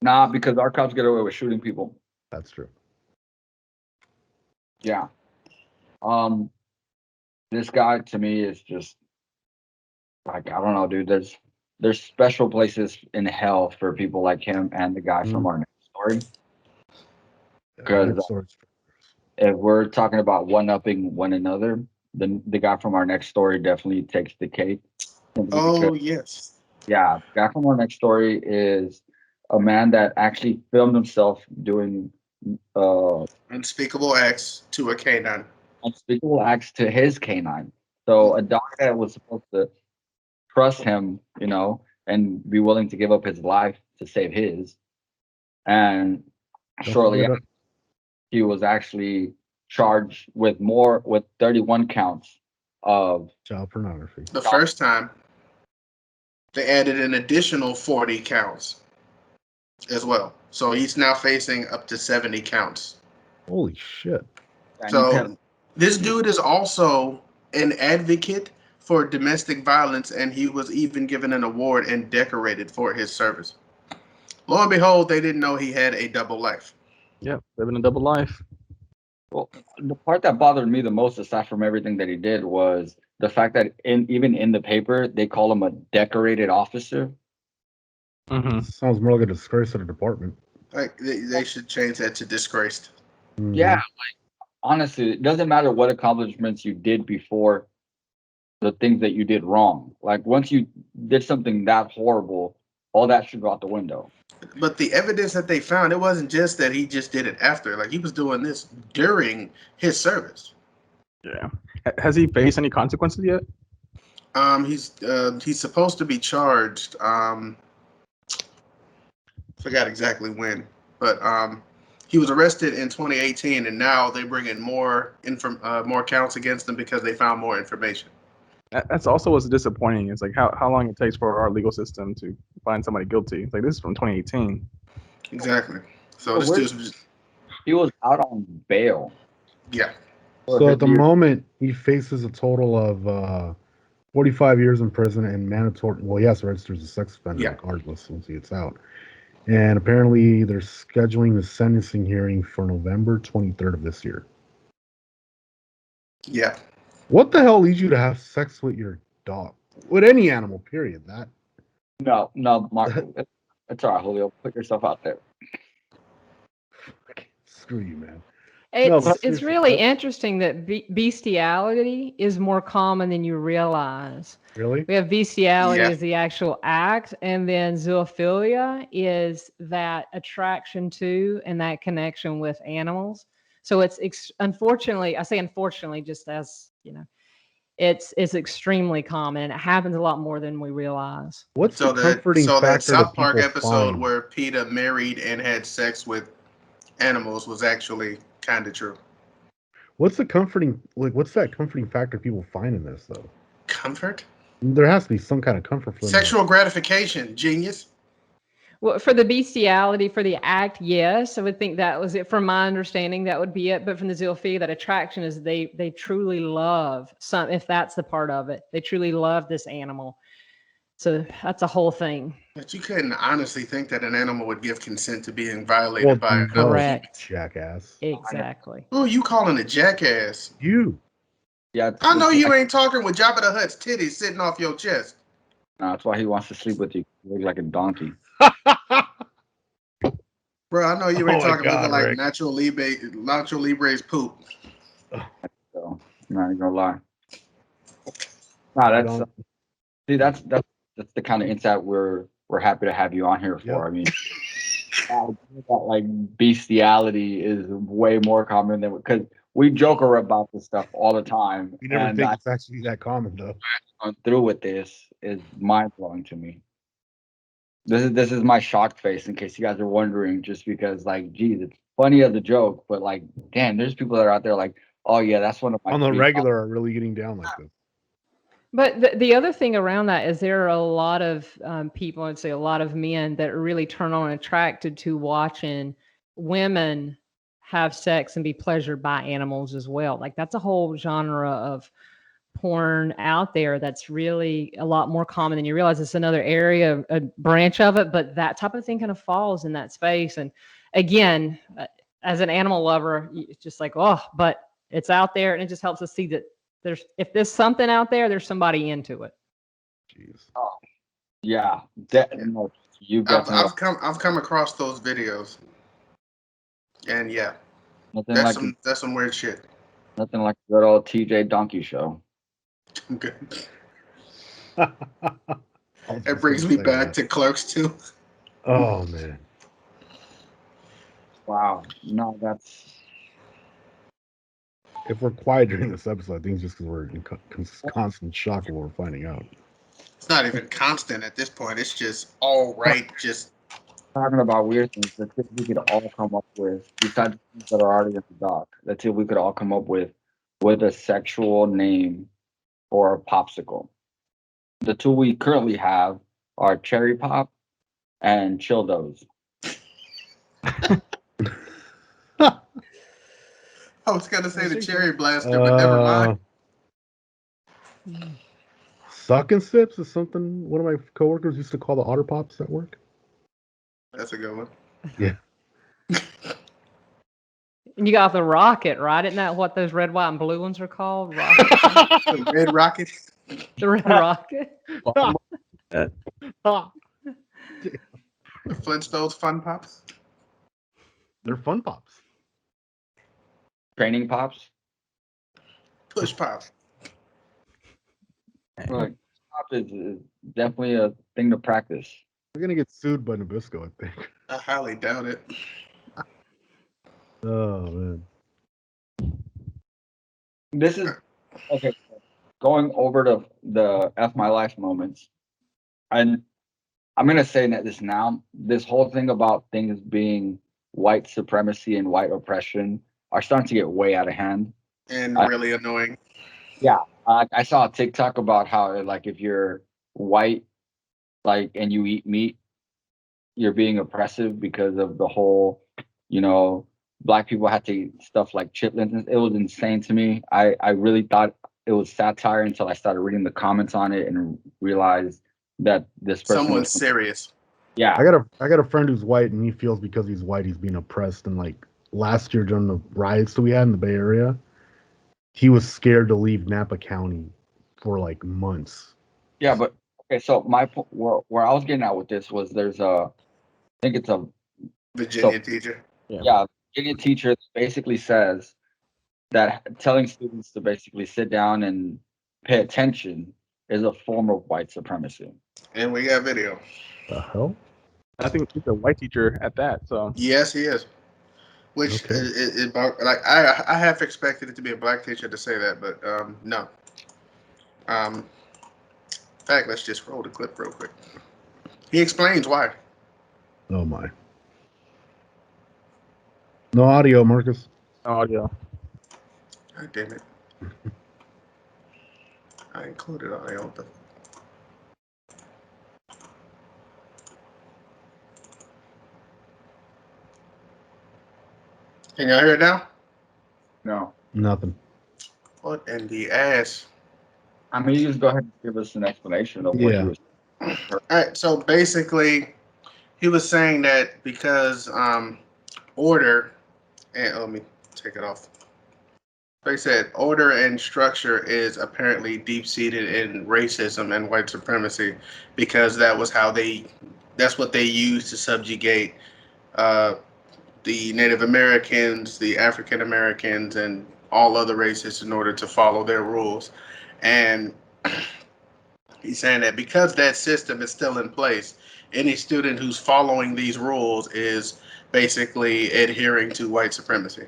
Nah, because our cops get away with shooting people. That's true. Yeah. This guy to me is just like, I don't know, dude. There's special places in hell for people like him and the guy from our next story. Because That story's- if we're talking about one-upping one another, then the guy from our next story definitely takes the cake. Simply Oh because, yes, yeah, the guy from our next story is a man that actually filmed himself doing unspeakable acts to a canine. unspeakable acts to his canine. So a dog that was supposed to trust him, and be willing to give up his life to save his. And Don't shortly forget after, he was actually charged with 31 counts of child pornography. The first time they added an additional 40 counts as well, so he's now facing up to 70 counts. Holy shit! and So this dude is also an advocate for domestic violence, and he was even given an award and decorated for his service. Lo and behold, they didn't know he had a double life. Yeah, living a double life. well, the part that bothered me the most, aside from everything that he did, was the fact that even in the paper they call him a decorated officer. Mm-hmm. Sounds more like a disgrace to the department. Like they should change that to disgraced. Mhm. Yeah, honestly, it doesn't matter what accomplishments you did before the things that you did wrong. Like once you did something that horrible, all that should go out the window. But the evidence that they found, it wasn't just that he just did it after. Like he was doing this during his service. Yeah. Has he faced any consequences yet? He's supposed to be charged. Forgot exactly when, but he was arrested in 2018, and now they bring in more counts against him because they found more information. That's also what's disappointing. It's like how long it takes for our legal system to find somebody guilty. It's like this is from 2018. Exactly. So But this where- dude's he was out on bail. yeah. for So his at the years. moment, he faces a total of 45 years in prison and mandatory. Well, he has to register as a sex offender Yeah. regardless once he gets out. And apparently, they're scheduling the sentencing hearing for November 23rd of this year. Yeah. What the hell leads you to have sex with your dog? With any animal, period. That No, Mark. It's all right, Julio. Put yourself out there. screw you, man. It's No, but it's seriously, really interesting that bestiality is more common than you realize. Really? We have bestiality Yeah. as the actual act, and then zoophilia is that attraction to and that connection with animals. So it's unfortunately, I say unfortunately, just as it's extremely common, and it happens a lot more than we realize. What's So the comforting that factor South that Park people episode find? where PETA married and had sex with animals was actually kind of true. What's the comforting? Like, what's that comforting factor people find in this though? Comfort, There has to be some kind of comfort for them. sexual gratification, genius. Well, for the bestiality, for the act, yes, I would think that was it. From my understanding, that would be it. But from the zoophilia, that attraction is they truly love some. If that's the part of it, they truly love this animal. So that's a whole thing. But you couldn't honestly think that an animal would give consent to being violated by Well, another. Correct. Jackass. Exactly. Who are you calling a jackass? You. Yeah, I know it's you like- ain't talking with Jabba the Hutt's titties sitting off your chest. No, that's why he wants to sleep with you. You look like a donkey. Bro, I know you ain't Oh my talking God, looking like Rick. Nacho Libre's poop. So I'm not even gonna lie. No, that's Don't- see, that's the kind of insight we're happy to have you on here for. Yep. I mean, that like bestiality is way more common than because we joke about this stuff all the time, You never and think I it's actually that common though. gone through with this is mind blowing to me. This is my shocked face in case you guys are wondering, just because like, geez, it's funny as a joke, but like, damn, there's people that are out there like, oh yeah, that's one of my On the three regular are really getting down like this. But the other thing around that is there are a lot of people, I'd say a lot of men that are really turn on and attracted to watching women have sex and be pleasured by animals as well. Like that's a whole genre of porn out there that's really a lot more common than you realize. It's another area, a branch of it, but that type of thing kind of falls in that space. And again, as an animal lover, it's just like, oh, but it's out there, and it just helps us see that if there's something out there, there's somebody into it. Jeez. Oh, yeah, no, you I've definitely I've come across those videos, and yeah, nothing like that's some weird shit. nothing like a good old TJ Donkey show. Okay. I was That just brings gonna me say back that. to Clerks 2. Oh man. Wow, no, that's If we're quiet during this episode, I think it's just because we're in constant shock of what we're finding out. It's not even constant at this point. It's just all right. Just talking about weird things. Let's see if we could all come up with, besides things that are already in the doc, let's see if we could all come up with a sexual name for a popsicle. The two we currently have are Cherry Pop and Childos. I was gonna say the Those are cherry blaster, but never mind. Suck and sips is something one of my coworkers used to call the otter pops at work. That's a good one. Yeah. And you got the rocket, right? Isn't that what those red, white, and blue ones are called? Rocket. The Red Rocket. The red rocket. Flintstones Fun Pops. They're fun pops. Training Pops. Push Pops. Look, pop is definitely a thing to practice. We're gonna get sued by Nabisco, I think. I highly doubt it. Oh man. This is okay. Going over to the F my life moments, and I'm gonna say that this now. This whole thing about things being white supremacy and white oppression are starting to get way out of hand. And I- really annoying. Yeah, I saw a TikTok about how like if you're white, like and you eat meat, you're being oppressive because of the whole, black people had to eat stuff like chitlins. It was insane to me. I really thought it was satire until I started reading the comments on it and realized that this person Someone was serious. yeah. I got a friend who's white, and he feels because he's white he's being oppressed. And like last year during the riots that we had in the Bay Area, he was scared to leave Napa County for like months. Yeah, but okay, so my where I was getting at with this was there's I think it's a Virginia teacher. yeah, Virginia teacher that basically says that telling students to basically sit down and pay attention is a form of white supremacy. And we got video. The hell? I think he's a white teacher at that. So Yes, he is. Which Okay. is like I half expected it to be a black teacher to say that, but no. In fact, let's just roll the clip real quick. He explains why. Oh my. No audio, Marcus. audio. God damn it. I included audio. But... Can y'all hear it now? No. Nothing. What in the ass? I mean, you just go ahead and give us an explanation of what Yeah. you was. All right, so basically, he was saying that because order, and let me take it off. They said order and structure is apparently deep-seated in racism and white supremacy because that's what they used to subjugate the Native Americans, the African Americans, and all other races in order to follow their rules. And he's saying that because that system is still in place, any student who's following these rules is basically adhering to white supremacy,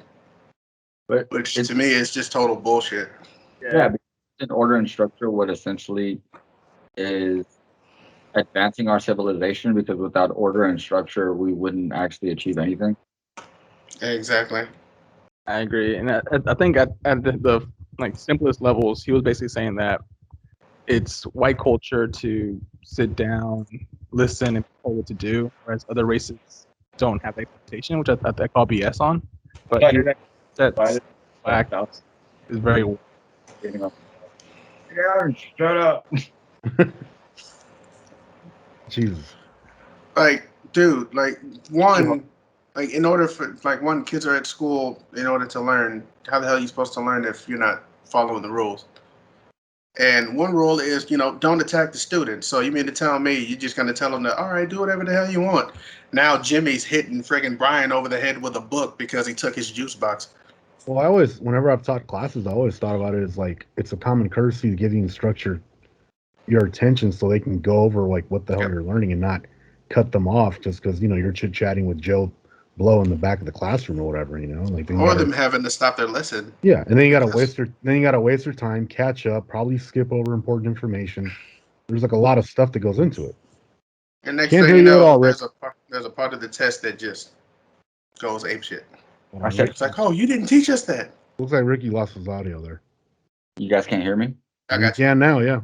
But which it's to me is just total bullshit. yeah, because in order and structure what essentially is advancing our civilization, because without order and structure we wouldn't actually achieve anything. Exactly. I agree, and I think at the like simplest levels, he was basically saying that it's white culture to sit down, listen, and tell what to do, whereas other races don't have that expectation, which I call BS on. But that black is very Yeah, shut up. Jesus. Like, dude, like one, like in order for like one, kids are at school in order to learn. How the hell are you supposed to learn if you're not following the rules? And one rule is, don't attack the student. So you mean to tell me you're just gonna tell them that, all right, do whatever the hell you want? Now Jimmy's hitting friggin' Brian over the head with a book because he took his juice box. Well, I always, whenever I've taught classes, I always thought about it as like it's a common courtesy to give the instructor your attention so they can go over like what the hell Yep. you're learning and not cut them off just because you're chit chatting with Joe Blow in the back of the classroom or whatever. Like then you Or gotta, them having to stop their lesson. yeah, and then you gotta Because- waste their time, catch up, probably skip over important information. There's like a lot of stuff that goes into it. And next Can't thing hear you you at know, all, Rick. there's a part of the test that just goes apeshit. I said, It's like, oh, you didn't teach us that. Looks like Ricky lost his audio there. you guys can't hear me? I You got you. can now, yeah.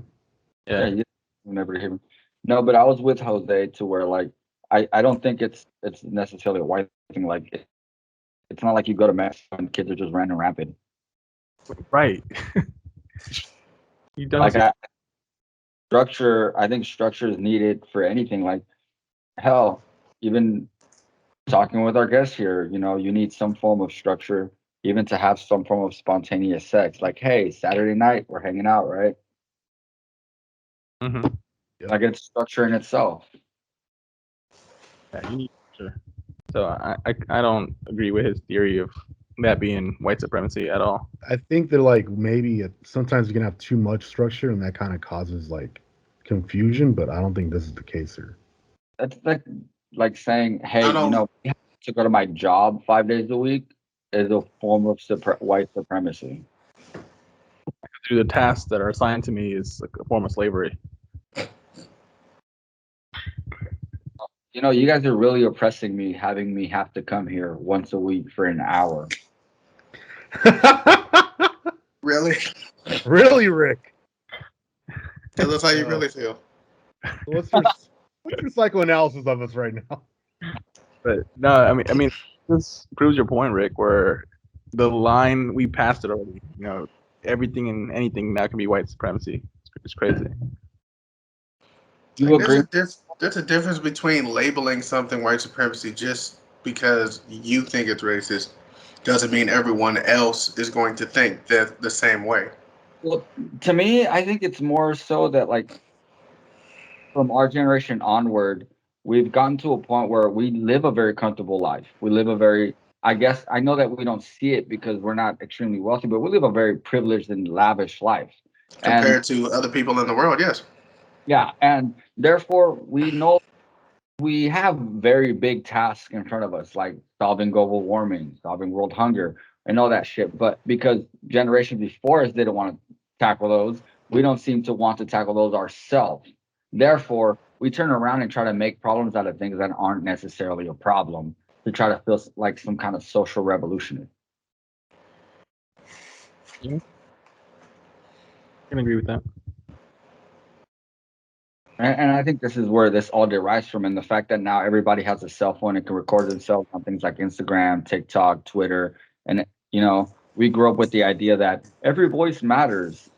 Yeah, you never hear me. No, but I was with Jose to where like I don't think it's necessarily a white thing. Like it's not like you go to mass and kids are just running rampant. right. You don't Like see structure, I think structure is needed for anything. Like hell, even talking with our guests here, you need some form of structure, even to have some form of spontaneous sex. Like, hey, Saturday night we're hanging out, right? Mhm. Like it's structure in itself. Yeah, you need structure. So I don't agree with his theory of that being white supremacy at all. I think that like maybe sometimes you can have too much structure and that kind of causes like confusion, but I don't think this is the case here. That's like saying, hey, I don't. to go to my job 5 days a week is a form of white supremacy. Do the tasks that are assigned to me is like a form of slavery. You guys are really oppressing me, having me have to come here once a week for an hour. Really? Really, Rick? Tell us how you really feel. What's your psychoanalysis of us right now? But no, I mean, this proves your point, Rick. Where the line we passed it already. Everything and anything now can be white supremacy. It's crazy. You agree? There's a difference between labeling something white supremacy just because you think it's racist doesn't mean everyone else is going to think that the same way. Well, to me, I think it's more so that like from our generation onward, we've gotten to a point where we live a very comfortable life. We live a very, I guess, I know that we don't see it because we're not extremely wealthy, but we live a very privileged and lavish life. And Compared to other people in the world, yes. yeah, and therefore we know we have very big tasks in front of us, like solving global warming, solving world hunger, and all that shit. But because generations before us didn't want to tackle those, we don't seem to want to tackle those ourselves. Therefore, we turn around and try to make problems out of things that aren't necessarily a problem to try to feel like some kind of social revolution. I can agree with that. And I think this is where this all derives from, and the fact that now everybody has a cell phone and can record themselves on things like Instagram, TikTok, Twitter, and we grew up with the idea that every voice matters.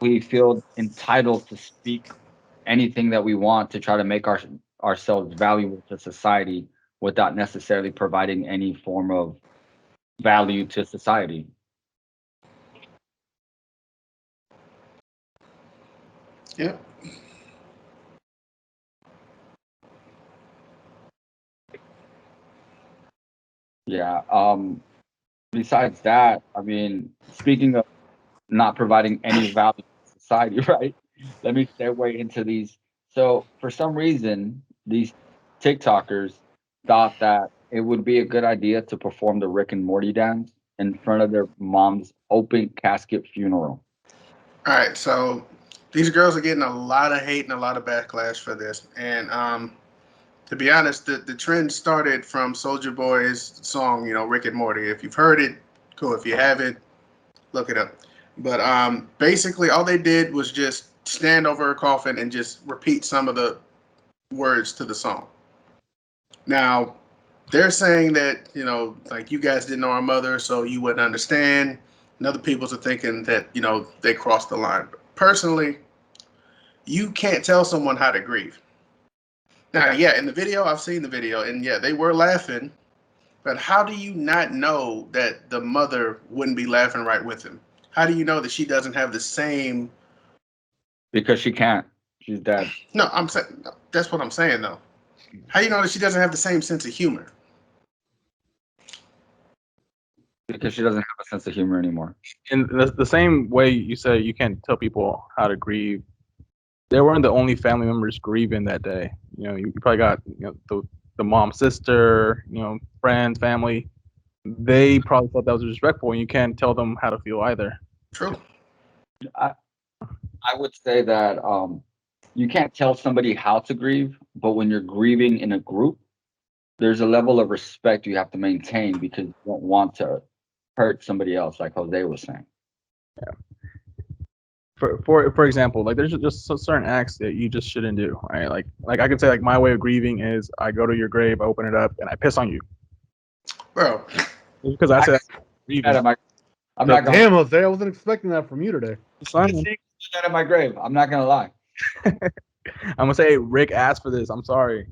We feel entitled to speak anything that we want to try to make ourselves valuable to society without necessarily providing any form of value to society. Yep. Yeah. Besides that, I mean, speaking of not providing any value to society, right? Let me segue into these So for some reason, these TikTokers thought that it would be a good idea to perform the Rick and Morty dance in front of their mom's open casket funeral. All right, so these girls are getting a lot of hate and a lot of backlash for this. And to be honest, the trend started from Soldier Boy's song, Rick and Morty. If you've heard it, cool. If you haven't, look it up. But basically, all they did was just stand over a coffin and just repeat some of the words to the song. Now, they're saying that, like you guys didn't know our mother, so you wouldn't understand. And other people are thinking that, they crossed the line. But personally, you can't tell someone how to grieve. Now, yeah, in the video, I've seen the video, and yeah, they were laughing. But how do you not know that the mother wouldn't be laughing right with him? How do you know that she doesn't have the same? Because she can't. She's dead. No, I'm saying that's what I'm saying though. How do you know that she doesn't have the same sense of humor? Because she doesn't have a sense of humor anymore. In the same way you say you can't tell people how to grieve, they weren't the only family members grieving that day. You probably got the mom, sister, friends, family. They probably thought that was disrespectful, and you can't tell them how to feel either. True. I would say that you can't tell somebody how to grieve, but when you're grieving in a group, there's a level of respect you have to maintain because you don't want to hurt somebody else, like Jose was saying. For example, like there's just certain acts that you just shouldn't do, right? Like I could say like my way of grieving is I go to your grave, I open it up, and I piss on you. Bro. Because I said I'm not gonna. Damn, Jose, I wasn't expecting that from you today. I'm that in my grave. I'm not gonna lie. I'm gonna say, hey, Rick asked for this. I'm sorry.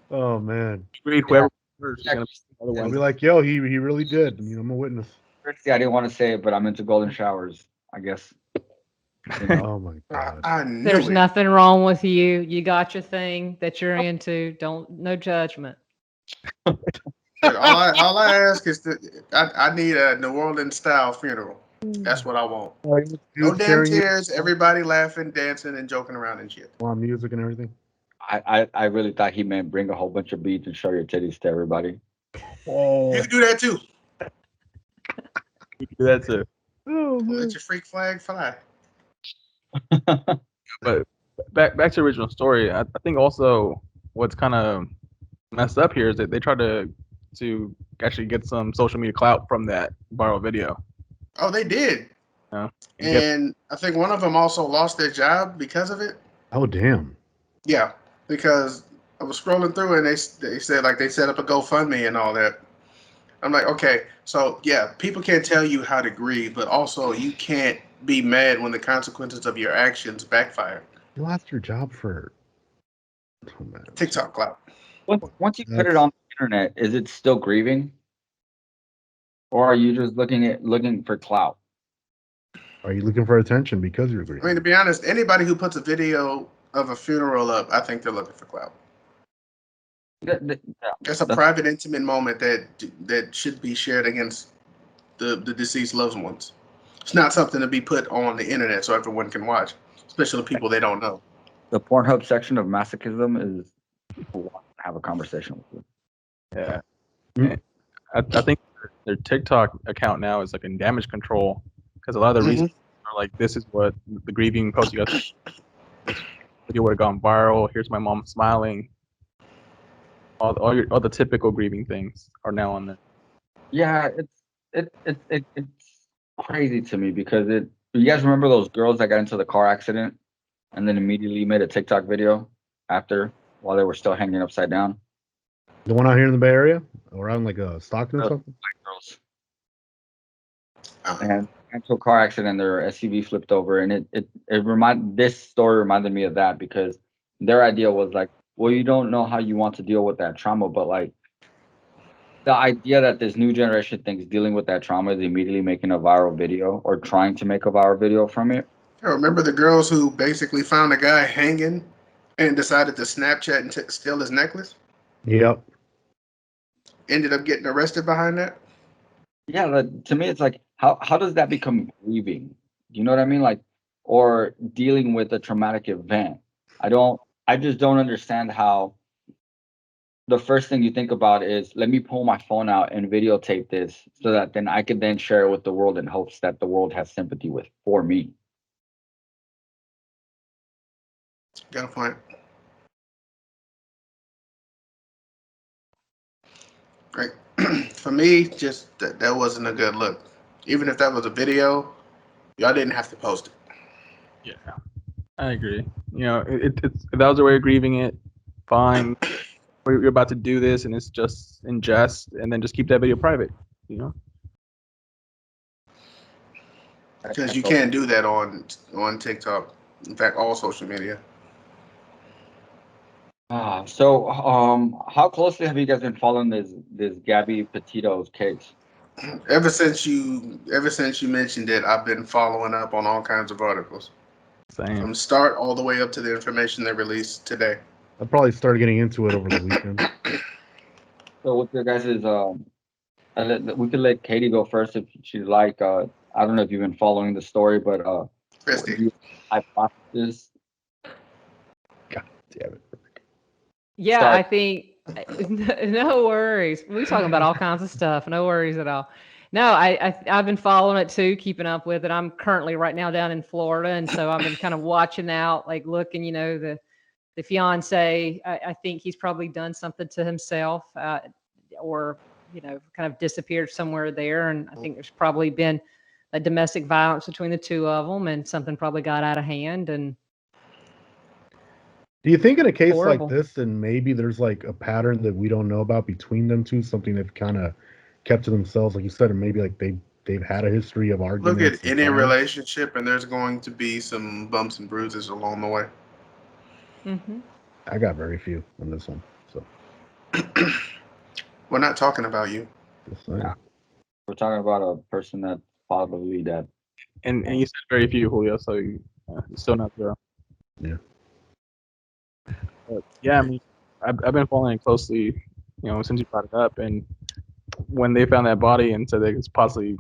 Oh man. Whoever first is gonna be the other I'll one. be like, yo, he really did. I'm a witness. Christy, I didn't want to say it, but I'm into golden showers. I guess. Oh my god. I knew There's it. nothing wrong with you. You got your thing that you're into. No judgment. All I ask is that I need a New Orleans style funeral. That's what I want. No Dude damn carrying you tears. Everybody laughing, dancing, and joking around and shit. on music and everything. I really thought he meant bring a whole bunch of beads and show your titties to everybody. Oh, You can do that too. You can do that too. oh man. Let your freak flag fly. But back to the original story, I think also what's kind of messed up here is that they tried to actually get some social media clout from that viral video. Oh, they did. And I think one of them also lost their job because of it. Oh damn. Yeah, because I was scrolling through and they said like they set up a GoFundMe and all that. I'm like, okay, so yeah, people can't tell you how to grieve, but also you can't be mad when the consequences of your actions backfire. You lost your job for man. TikTok clout. Once you put it on the internet, is it still grieving? Or are you just looking for clout? Are you looking for attention because you're grieving? I mean, to be honest, anybody who puts a video of a funeral up, I think they're looking for clout. That's a private, intimate moment that should be shared against the deceased loved ones. It's not something to be put on the internet so everyone can watch, especially people they don't know. The Pornhub section of masochism is people want to have a conversation with you. Yeah. I think their TikTok account now is like in damage control because a lot of the reasons are like, this is what the grieving post you got. This video would have gone viral. Here's my mom smiling. All the typical grieving things are now on there. Yeah, it's crazy to me because you guys remember those girls that got into the car accident and then immediately made a TikTok video after while they were still hanging upside down? The one out here in the Bay Area? Around like Stockton or something? Girls. And into a car accident, their SUV flipped over, and this story reminded me of that because their idea was like, well, you don't know how you want to deal with that trauma, but like the idea that this new generation thinks dealing with that trauma is immediately making a viral video or trying to make a viral video from it. I remember the girls who basically found a guy hanging and decided to Snapchat and steal his necklace? Yep. Ended up getting arrested behind that? Yeah, to me, it's like, how does that become grieving? You know what I mean? Like, or dealing with a traumatic event. I just don't understand how the first thing you think about is, let me pull my phone out and videotape this so that then I can then share it with the world in hopes that the world has sympathy with for me. Got a point. Right. For me, just that wasn't a good look. Even if that was a video, y'all didn't have to post it. Yeah, I agree. You know, it's if that was a way of grieving it, fine. You're about to do this, and it's just in jest, and then just keep that video private. You know. Because you can't do that on TikTok. In fact, all social media. So how closely have you guys been following this Gabby Petito's case? Ever since you mentioned it, I've been following up on all kinds of articles. Same. From start all the way up to the information they released today. I probably started getting into it over the weekend. So what's your guys' we could let Katie go first if she'd like. I don't know if you've been following the story, but Kristie. hypothesis. God damn it. Yeah, Sorry. I think no worries. We're talking about all kinds of stuff. No worries at all. No, I've been following it too, keeping up with it. I'm currently right now down in Florida, and so I've been kind of watching out, like looking. You know, the fiance. I think he's probably done something to himself, or kind of disappeared somewhere there. And I think there's probably been a domestic violence between the two of them, and something probably got out of hand. And do you think in a case horrible. like this, and maybe there's like a pattern that we don't know about between them two, something they've kind of kept to themselves, like you said, or maybe like they've had a history of arguments? Look at any fights? relationship, and there's going to be some bumps and bruises along the way. Mm-hmm. I got very few on this one, so We're not talking about you. just saying. We're talking about a person that's probably dead. And you said very few, Julio, so you're still not zero. Yeah. But yeah, I mean, I've been following it closely, since you brought it up, and when they found that body and said that it's possibly,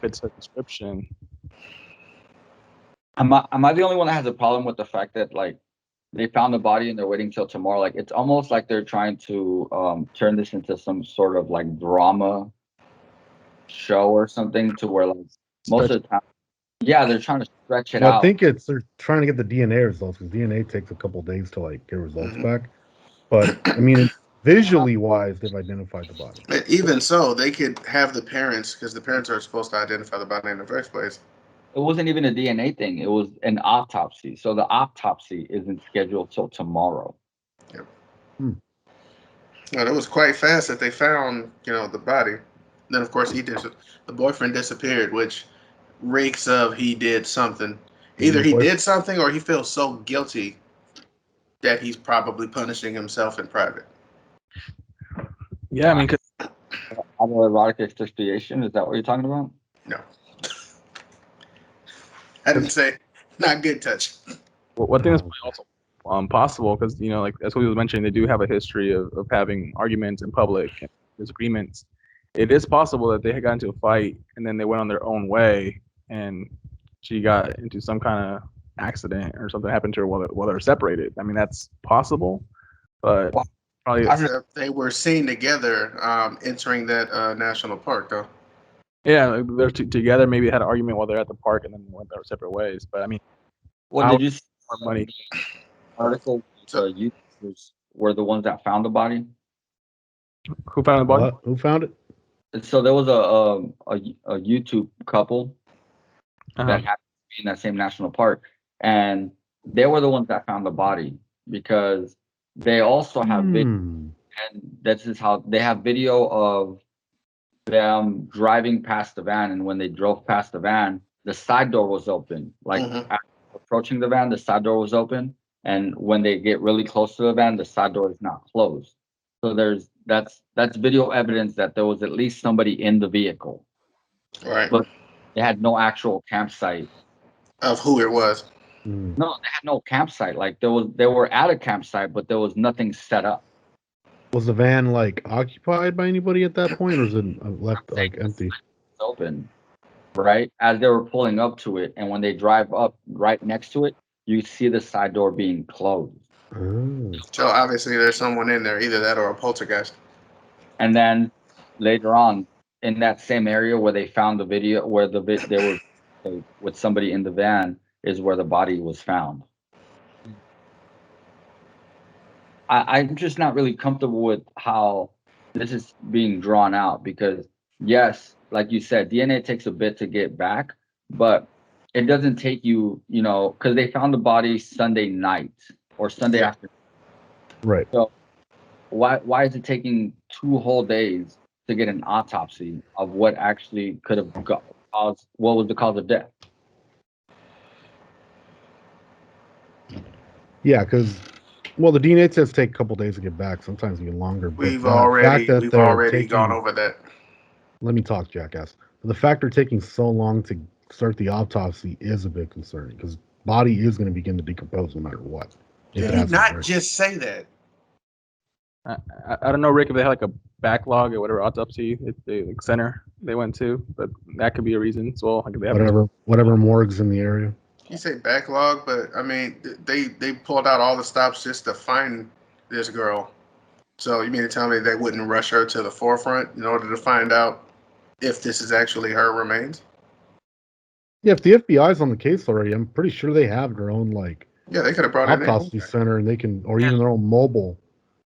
fits the description. Am I the only one that has a problem with the fact that like they found the body and they're waiting till tomorrow? Like it's almost like they're trying to turn this into some sort of like drama show or something, to where like most of the time, yeah, they're trying to stretch it Well, out. I think they're trying to get the DNA results, because DNA takes a couple days to like get results back. But I mean, visually wise, they've identified the body. But even so, they could have the parents, because the parents are supposed to identify the body in the first place. It wasn't even a DNA thing. It was an autopsy. So the autopsy isn't scheduled till tomorrow. Yep. Well, it was quite fast that they found, the body. Then, of course, the boyfriend disappeared, which reeks of he did something. Either he did something or he feels so guilty that he's probably punishing himself in private. Yeah, I mean, Autoerotic asphyxiation, is that what you're talking about? No. I didn't say not good touch. Well, one thing that's also possible, because like as we was mentioning, they do have a history of having arguments in public and disagreements. It is possible that they had got into a fight and then they went on their own way, and she got into some kind of accident or something happened to her while they were separated. I mean, that's possible, but probably they were seen together entering that national park, though. Yeah, they're together. Maybe had an argument while they're at the park, and then went their separate ways. But I mean, well, did you see money? Article YouTubers were the ones that found the body. Who found the body? Who found it? So there was a YouTube couple that happened to be in that same national park, and they were the ones that found the body, because they also have video, and this is how they have video of them driving past the van, and when they drove past the van, the side door was open. Like after approaching the van, the side door was open, and when they get really close to the van, the side door is not closed. So that's video evidence that there was at least somebody in the vehicle. Right. But they had no actual campsite of who it was. No, they had no campsite. Like they were at a campsite, but there was nothing set up. Was the van like occupied by anybody at that point, or was it left like empty? It's open. right? As they were pulling up to it, and when they drive up right next to it, you see the side door being closed. Oh. So obviously there's someone in there, either that or a poltergeist. And then later on, in that same area where they found the video, where they were with somebody in the van, is where the body was found. I'm just not really comfortable with how this is being drawn out because, yes, like you said, DNA takes a bit to get back, but it doesn't take you, because they found the body Sunday night or Sunday Yeah. afternoon. Right. So why is it taking 2 whole days to get an autopsy of what actually could have caused, what was the cause of death? Yeah, because the DNA tests take a couple days to get back, sometimes even longer. But We've the fact that we've they're already gone taking, over that. let me talk, jackass. The fact they're taking so long to start the autopsy is a bit concerning because body is going to begin to decompose no matter what. If Did it he hasn't not already. just say that? I don't know, Rick, if they had like a backlog or whatever autopsy like center they went to, but that could be a reason as well. Like they have whatever morgues in the area. You say backlog, but I mean they pulled out all the stops just to find this girl. So you mean to tell me they wouldn't rush her to the forefront in order to find out if this is actually her remains? Yeah, if the FBI's on the case already, I'm pretty sure they have their own Yeah, they could have brought in autopsy center, and they can, or even their own mobile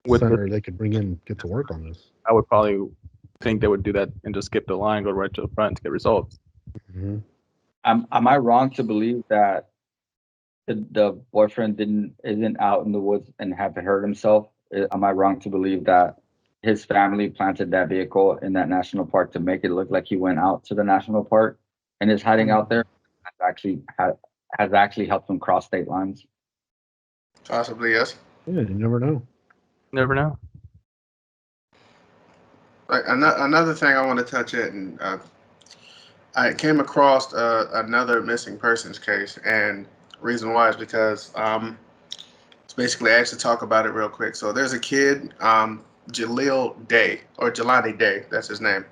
with center, they could bring in, get to work on this. I would probably think they would do that and just skip the line, go right to the front to get results. Mm-hmm. Am I wrong to believe that the boyfriend isn't out in the woods and have hurt himself? Am I wrong to believe that his family planted that vehicle in that national park to make it look like he went out to the national park and is hiding out there? Has actually helped him cross state lines. Possibly, yes. Yeah, you never know. Never know. Like another thing I want to touch it, and I came across another missing persons case, and reason why is because it's basically I actually talk about it real quick. So there's a kid, Jaleel Day or Jelani Day, that's his name,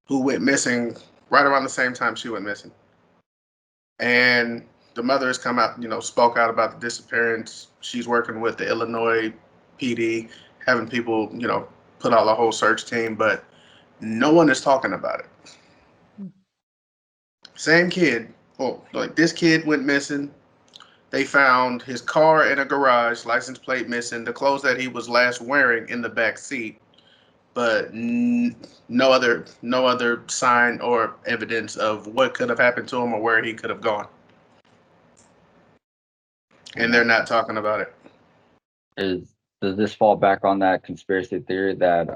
who went missing right around the same time she went missing, and the mother has come out, spoke out about the disappearance. She's working with the Illinois PD, having people, put out a whole search team, but no one is talking about it. Same kid. Oh, like this kid went missing. They found his car in a garage, license plate missing, the clothes that he was last wearing in the back seat, but no other sign or evidence of what could have happened to him or where he could have gone. And they're not talking about it. Does this fall back on that conspiracy theory that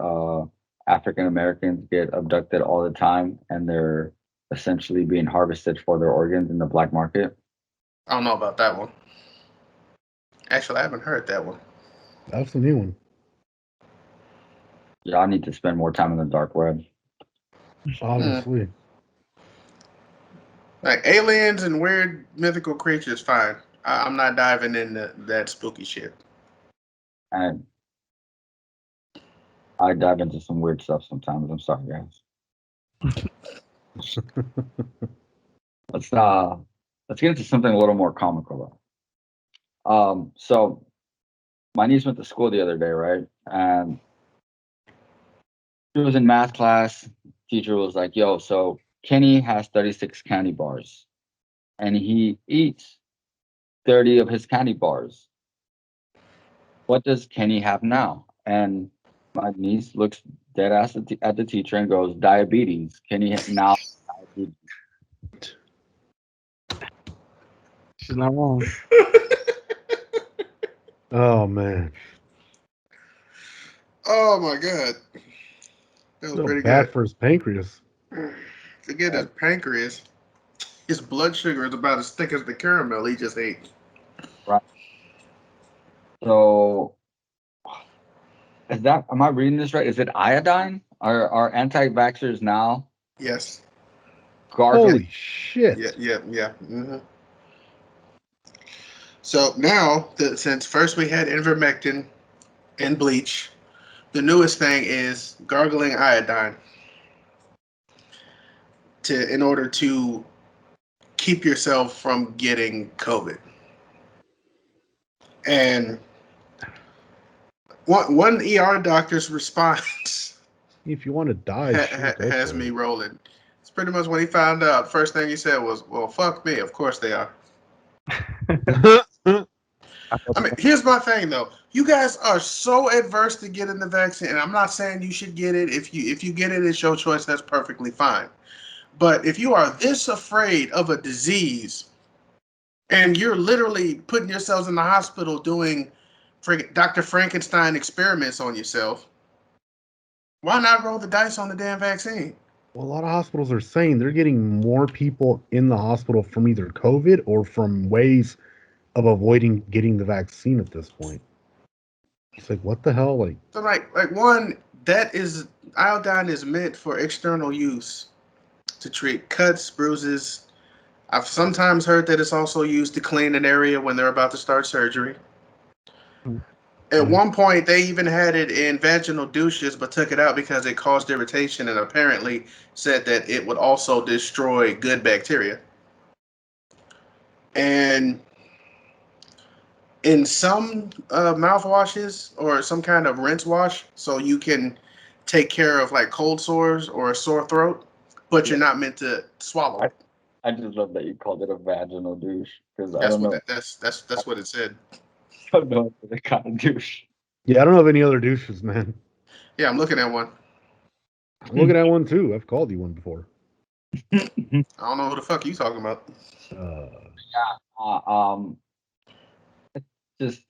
African Americans get abducted all the time and they're essentially being harvested for their organs in the black market? I don't know about that one. Actually, I haven't heard that one. That's a new one. Yeah, I need to spend more time in the dark web. Obviously. Like aliens and weird mythical creatures, fine. I'm not diving into that spooky shit. And I dive into some weird stuff sometimes. I'm sorry, guys. Let's get into something a little more comical though. So my niece went to school the other day, right? And she was in math class. Teacher was like, "Yo, so Kenny has 36 candy bars, and he eats 30 of his candy bars. What does Kenny have now?" And my niece looks dead ass at the teacher and goes, "Diabetes. Kenny now diabetes." She's not wrong. Oh man. Oh my god, that was So pretty bad good. for his pancreas. Forget his pancreas. His blood sugar is about as thick as the caramel he just ate. Right. So am I reading this right? Is it iodine? Are anti-vaxxers now Yes. gargling? Holy shit. Yeah. So now, since first we had ivermectin and bleach, the newest thing is gargling iodine. in order to keep yourself from getting COVID. And one ER doctor's response If you want to die, sure, go has for me it. rolling. It's pretty much when he found out. First thing he said was, "Well, fuck me. Of course they are." I felt I mean, here's my thing though. You guys are so adverse to getting the vaccine, and I'm not saying you should get it. If you get it, it's your choice. That's perfectly fine. But if you are this afraid of a disease, and you're literally putting yourselves in the hospital doing Dr. Frankenstein experiments on yourself, why not roll the dice on the damn vaccine? Well, a lot of hospitals are saying they're getting more people in the hospital from either COVID or from ways of avoiding getting the vaccine at this point. It's like, what the hell? Like, So like one, that is iodine is meant for external use to treat cuts, bruises. I've sometimes heard that it's also used to clean an area when they're about to start surgery. At one point, they even had it in vaginal douches, but took it out because it caused irritation, and apparently said that it would also destroy good bacteria. And in some mouthwashes or some kind of rinse wash, so you can take care of like cold sores or a sore throat, but you're not meant to swallow it. I just love that you called it a vaginal douche because I That's don't what know. that's what it said. I don't know the kind of douche. yeah, I don't have any other douches, man. Yeah, I'm looking at one. I'm looking at one too. I've called you one before. I don't know who the fuck you talking about. Uh, Yeah. Just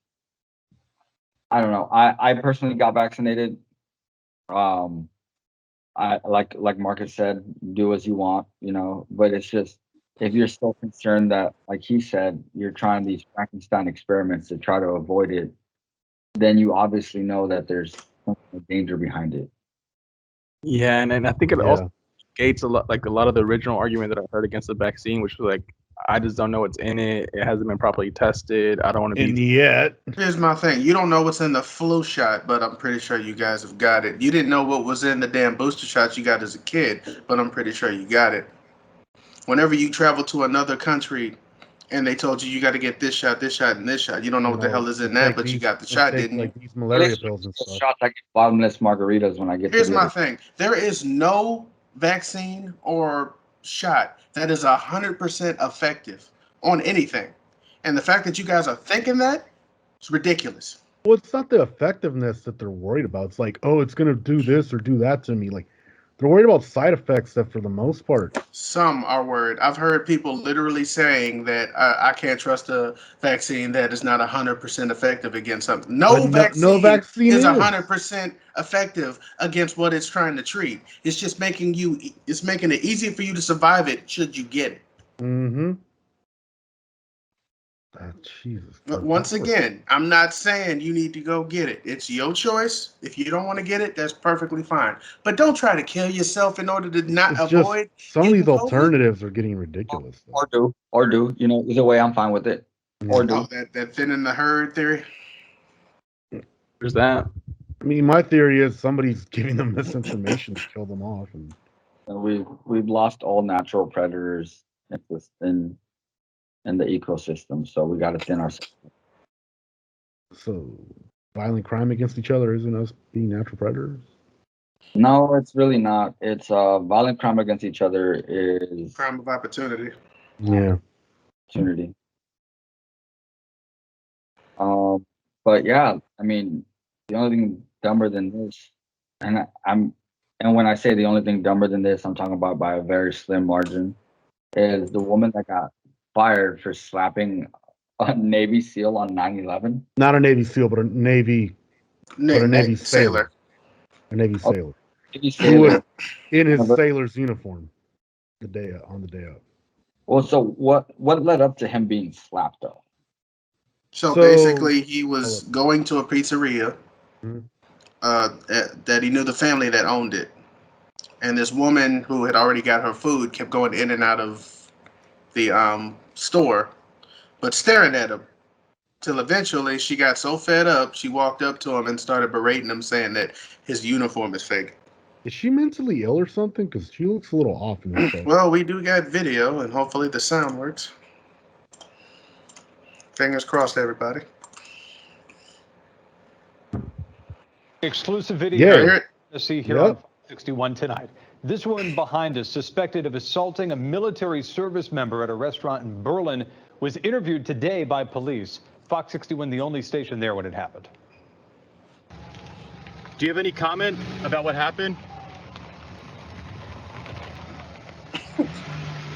I don't know. I personally got vaccinated. Um, I like Marcus said, do as you want, you know. But it's just if you're so concerned that, like he said, you're trying these Frankenstein experiments to try to avoid it, then you obviously know that there's some kind of danger behind it. Yeah, and I think it yeah. also gates a lot of the original argument that I heard against the vaccine, which was like, I just don't know what's in it. It hasn't been properly tested. I don't want to And be. yet, Here's my thing. You don't know what's in the flu shot, but I'm pretty sure you guys have got it. You didn't know what was in the damn booster shots you got as a kid, but I'm pretty sure you got it. Whenever you travel to another country and they told you you got to get this shot, and this shot, you don't know you what the know, hell is in let's that, take but you these, got the let's shot, take didn't you? like these malaria pills and stuff. Shots, I get bottomless margaritas when I get Here's to the my other. thing. There is no vaccine or shot that is 100% effective on anything. And the fact that you guys are thinking that is ridiculous. Well, it's not the effectiveness that they're worried about. It's like, oh, it's gonna do this or do that to me. Like, they're worried about side effects that, for the most part, Some are worried. I've heard people literally saying that I can't trust a vaccine that is not 100% effective against something. but No no vaccine vaccine is is. 100% effective against what it's trying to treat. It's just it's making it easier for you to survive it should you get it. Mm-hmm. Jesus. But Christ. once again, I'm not saying you need to go get it. It's your choice. If you don't want to get it, that's perfectly fine. But don't try to kill yourself in order to not It's just avoid some of getting these COVID. alternatives are getting ridiculous. Though. Or do, you know, either way, I'm fine with it. Or Yeah. do. Oh, that thin in the herd theory. There's that. I mean, my theory is somebody's giving them misinformation to kill them off, and And we've lost all natural predators in the ecosystem, so we got to thin ourselves. so violent crime against each other isn't us being natural predators. No, it's really not. It's violent crime against each other is Crime of opportunity. Yeah. opportunity. Um, but yeah, I mean, the only thing dumber than this, and and when I say the only thing dumber than this, I'm talking about by a very slim margin, is the woman that got fired for slapping a Navy SEAL on 9/11. Not a Navy SEAL, but a Navy sailor. Sailor. A Navy Oh, sailor. Navy Who was sailor. in his Remember? sailor's uniform the day of. Well, so what led up to him being slapped though? So So basically, he was going to a pizzeria Mhm. that he knew the family that owned it. And this woman who had already got her food kept going in and out of the store, but staring at him. Till eventually she got so fed up, she walked up to him and started berating him, saying that his uniform is fake. Is she mentally ill or something? Because she looks a little off in this show. Well, we do got video, and hopefully the sound works. Fingers crossed, everybody. Exclusive Yeah. video Hear it? to see here Yep. on Fox 61 tonight. This woman behind us, suspected of assaulting a military service member at a restaurant in Berlin, was interviewed today by police. Fox 61, the only station there when it happened. Do you have any comment about what happened? Do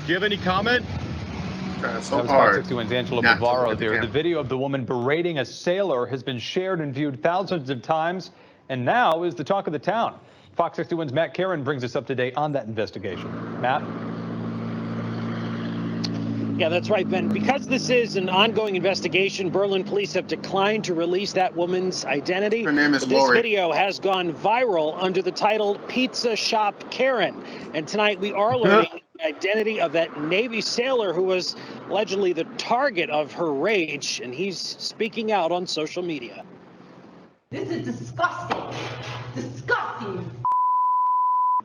you have any comment? Trying so That was Fox hard. 61's Angelo not to look Bavaro at the there. The camera. video of the woman berating a sailor has been shared and viewed thousands of times, and now is the talk of the town. Fox 61's Matt Karen brings us up to date on that investigation. Matt? Yeah, that's right, Ben. Because this is an ongoing investigation, Berlin police have declined to release that woman's identity. Her name is This Lori. video has gone viral under the title Pizza Shop Karen. And tonight we are learning the identity of that Navy sailor who was allegedly the target of her rage, and he's speaking out on social media. This is disgusting. Disgusting.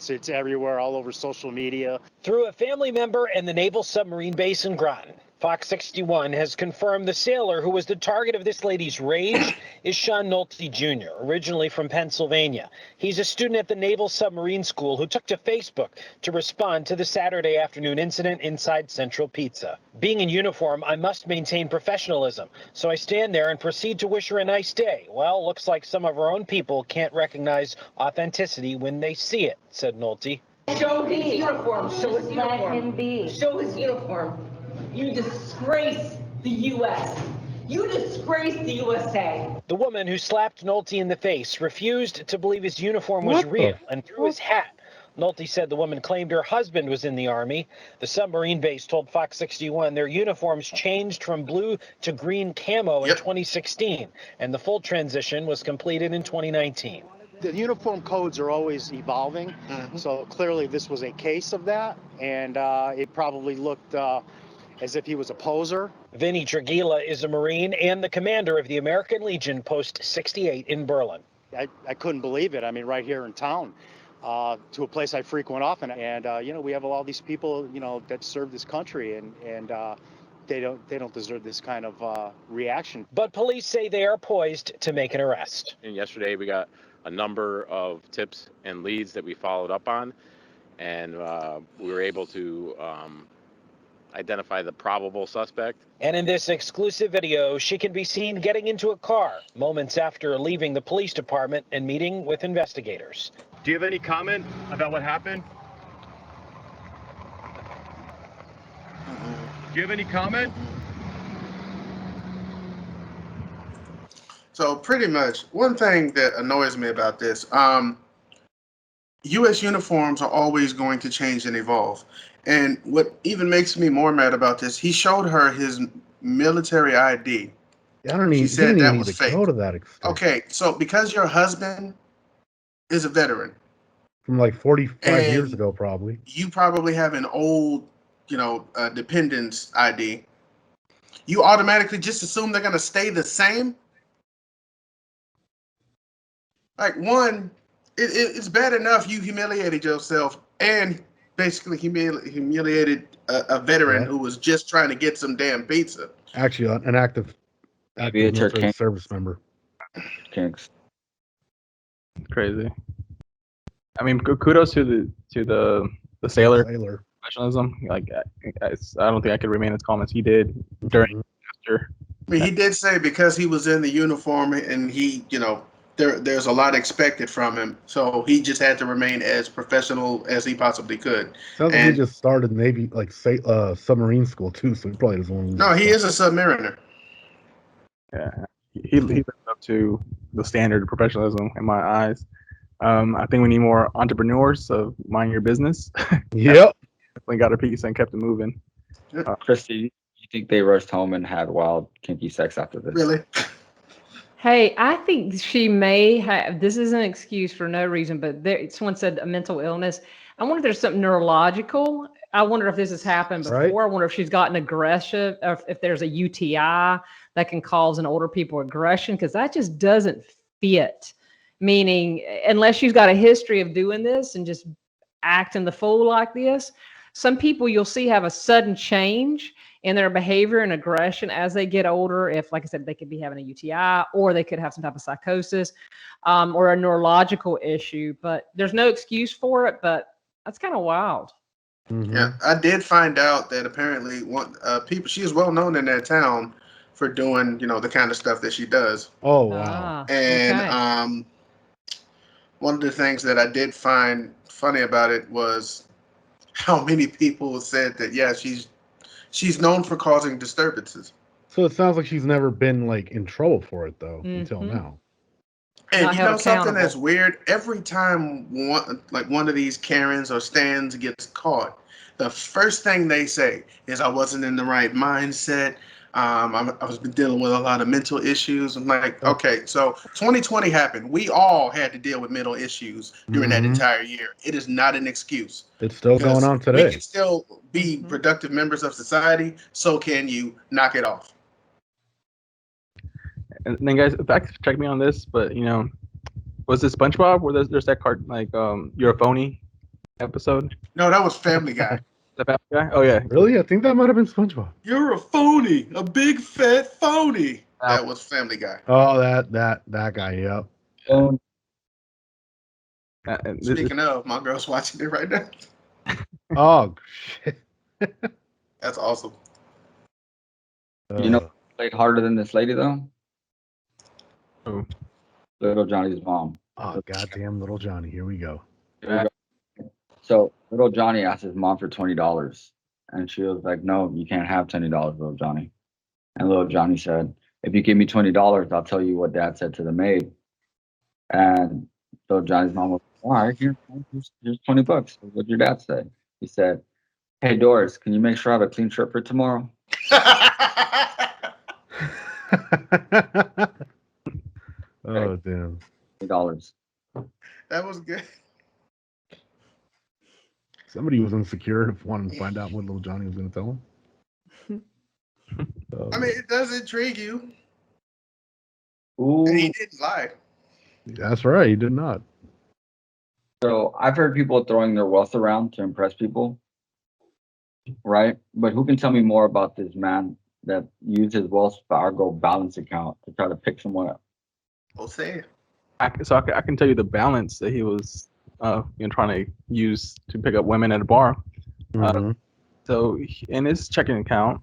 It's everywhere, all over social media. Through a family member and the Naval Submarine Base in Groton, Fox 61 has confirmed the sailor who was the target of this lady's rage is Sean Nolte Jr., originally from Pennsylvania. He's a student at the Naval Submarine School who took to Facebook to respond to the Saturday afternoon incident inside Central Pizza. Being in uniform, I must maintain professionalism, so I stand there and proceed to wish her a nice day. Well, looks like some of our own people can't recognize authenticity when they see it, said Nolte. Show his uniform. Show his Let uniform. him be. Show his uniform. You disgrace the U.S. You disgrace the USA. The woman who slapped Nolte in the face refused to believe his uniform was What the real and threw his hat. Nolte said the woman claimed her husband was in the Army. The submarine base told Fox 61 their uniforms changed from blue to green camo in 2016, and the full transition was completed in 2019. The uniform codes are always evolving, so clearly this was a case of that, and it probably looked as if he was a poser. Vinny Tragila is a Marine and the commander of the American Legion Post 68 in Berlin. I couldn't believe it. I mean, right here in town, to a place I frequent often, and we have all these people, that serve this country, and they don't deserve this kind of reaction. But police say they are poised to make an arrest. And yesterday we got a number of tips and leads that we followed up on, and we were able to identify the probable suspect. And in this exclusive video, she can be seen getting into a car moments after leaving the police department and meeting with investigators. Do you have any comment about what happened? Do you have any comment? So pretty much, one thing that annoys me about this, U.S. uniforms are always going to change and evolve. And what even makes me more mad about this, he showed her his military ID. I don't even, She said didn't that even was need to fake. go to that extent. Okay, so because your husband is a veteran, From like 45 And- years ago, probably. you probably have an old, dependence ID. You automatically just assume they're going to stay the same? Like, one, it's bad enough you humiliated yourself and basically humiliated a veteran who was just trying to get some damn pizza. Actually, an active Maybe it's her military kink. service member. Kinks. Crazy. I mean, kudos to the sailor Sailor. professionalism. Like, I don't think I could remain as calm as he did during after. I mean, he did say because he was in the uniform and he, there's a lot expected from him. So he just had to remain as professional as he possibly could. Sounds like And- he just started Navy, like submarine school too, so he probably doesn't want to. No, he is a submariner. Yeah, he lived up to the standard of professionalism in my eyes. I think we need more entrepreneurs of mind your business. Yep. Definitely got a piece and kept it moving. Kristie, you think they rushed home and had wild, kinky sex after this? Really? Hey, I think she may have, this is an excuse for no reason, but someone said a mental illness. I wonder if there's something neurological. I wonder if this has happened before. Right. I wonder if she's gotten aggressive, or if there's a UTI that can cause in older people aggression, because that just doesn't fit. I meaning unless you've got a history of doing this and just acting the fool like this, some people you'll see have a sudden change in their behavior and aggression as they get older. If, like I said, they could be having a UTI, or they could have some type of psychosis, or a neurological issue, but there's no excuse for it. But that's kind of wild. Mm-hmm. Yeah, I did find out that apparently she is well known in that town for doing, the kind of stuff that she does. Oh wow! And Okay. one of the things that I did find funny about it was how many people said that she's known for causing disturbances. So it sounds like she's never been like in trouble for it though until now. And Not held something that's accountable. weird, every time one of these Karens or Stans gets caught, the first thing they say is, I wasn't in the right mindset. I was dealing with a lot of mental issues. I'm like, okay, so 2020 happened. We all had to deal with mental issues during that entire year. It is not an excuse. It's still going on We today. can still be productive members of society. So can you. Knock it off. And then, guys, fact check me on this, but was it SpongeBob where there's that card like you're a phony episode? No, that was Family Guy. The Family Guy? Oh yeah. Really? I think that might have been SpongeBob. You're a phony, a big fat phony. That was Family Guy. Oh, that guy. Yep. Speaking of, my girl's watching it right now. Oh shit. That's awesome. Played harder than this lady though. Who? Little Johnny's mom. Oh goddamn, little Johnny. Here we go. So little Johnny asked his mom for $20, and she was like, "No, you can't have $20, little Johnny." And little Johnny said, "If you give me $20, I'll tell you what Dad said to the maid." And little Johnny's mom was like, "All right, here's $20. What'd your dad say?" He said, "Hey Doris, can you make sure I have a clean shirt for tomorrow?" Oh damn. $20. That was good. Somebody was insecure if wanted to find out what little Johnny was going to tell him. I mean, it does intrigue you. Ooh. And he didn't lie. That's right. He did not. So I've heard people throwing their wealth around to impress people, right? But who can tell me more about this man that used his Wells Fargo balance account to try to pick someone up? We'll see. I can tell you the balance that he was trying to use to pick up women at a bar. So in his checking account,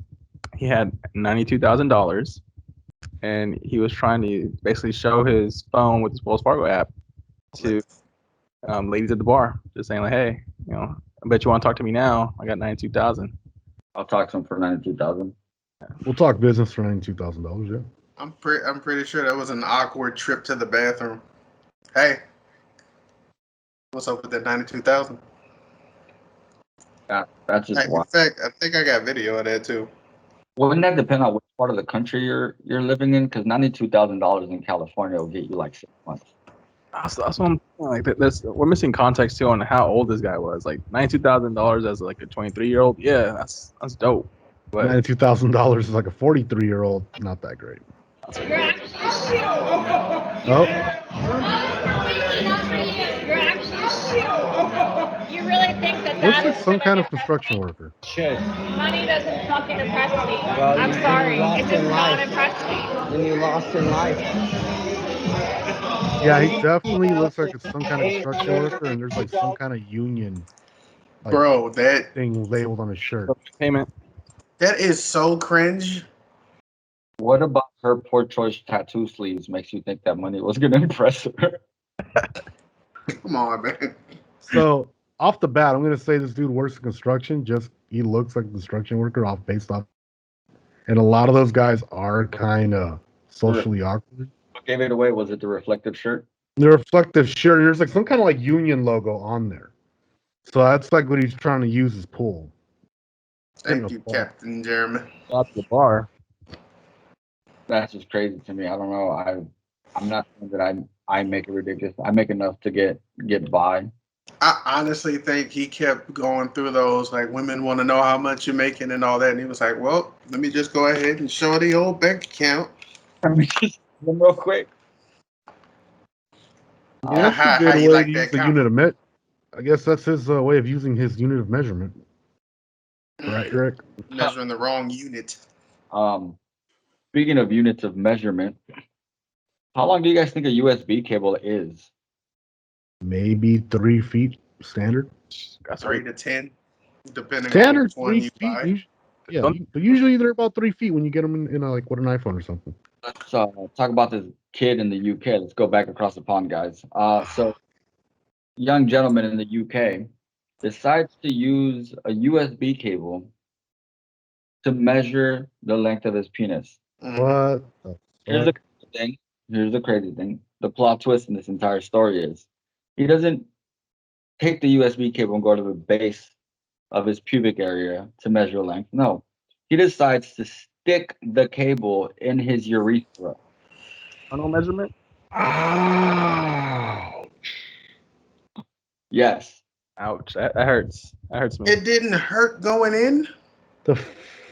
he had $92,000, and he was trying to basically show his phone with his Wells Fargo app to ladies at the bar, just saying like, "Hey, I bet you want to talk to me now. I got $92,000." I'll talk to him for $92,000. We'll talk business for $92,000. Yeah. I'm pretty sure that was an awkward trip to the bathroom. Hey, what's up with that 92,000? That's just In fact, I think I got video of that too. Wouldn't that depend on which part of the country you're living in? Because $92,000 in California will get you like 6 months. That's what I'm like. We're missing context too on how old this guy was. Like $92,000 as like a 23-year-old. Yeah, that's dope. But $92,000 is like a 43-year-old. Not that great. Oh. You really think that Looks like some kind of construction worker. money doesn't fucking impress me? I'm sorry, it does not impress me. When you lost in life. Yeah, he definitely looks like it's some kind of construction worker, and there's like some kind of union, Bro, that thing labeled on his shirt. Payment. That is so cringe. What about her poor choice tattoo sleeves makes you think that money was going to impress her? Come on, man. So off the bat, I'm gonna say this dude works in construction. Just he looks like a construction worker based off, and a lot of those guys are kind of socially awkward. What gave it away? Was it the reflective shirt? The reflective shirt. There's like some kind of like union logo on there. So that's like what he's trying to use as pull. Thank you, Captain Jeremy. Off the bar. That's just crazy to me. I don't know. I'm not saying that I make it ridiculous. I make enough to get by. I honestly think he kept going through those, like, women want to know how much you're making and all that. And he was like, well, let me just go ahead and show the old bank account. Let me just real quick. Yeah, that's a How good you way like to use that the count? unit of met. I guess that's his way of using his unit of measurement. Right, Rick? Measuring the wrong unit. Speaking of units of measurement, how long do you guys think a USB cable is? Maybe 3 feet standard. That's 3 right. to 10, depending on Standard which one 3 you feet. buy. Yeah, but usually they're about 3 feet when you get them in a, like with an iPhone or something. Let's talk about this kid in the UK. Let's go back across the pond, guys. So young gentleman in the UK decides to use a USB cable to measure the length of his penis. What the Here's the fuck? crazy thing. Here's the crazy thing. The plot twist in this entire story is he doesn't take the USB cable and go to the base of his pubic area to measure length. No, he decides to stick the cable in his urethra. Tunnel measurement. Ow. Yes. Ouch. That hurts. That hurts me. It didn't hurt going in? The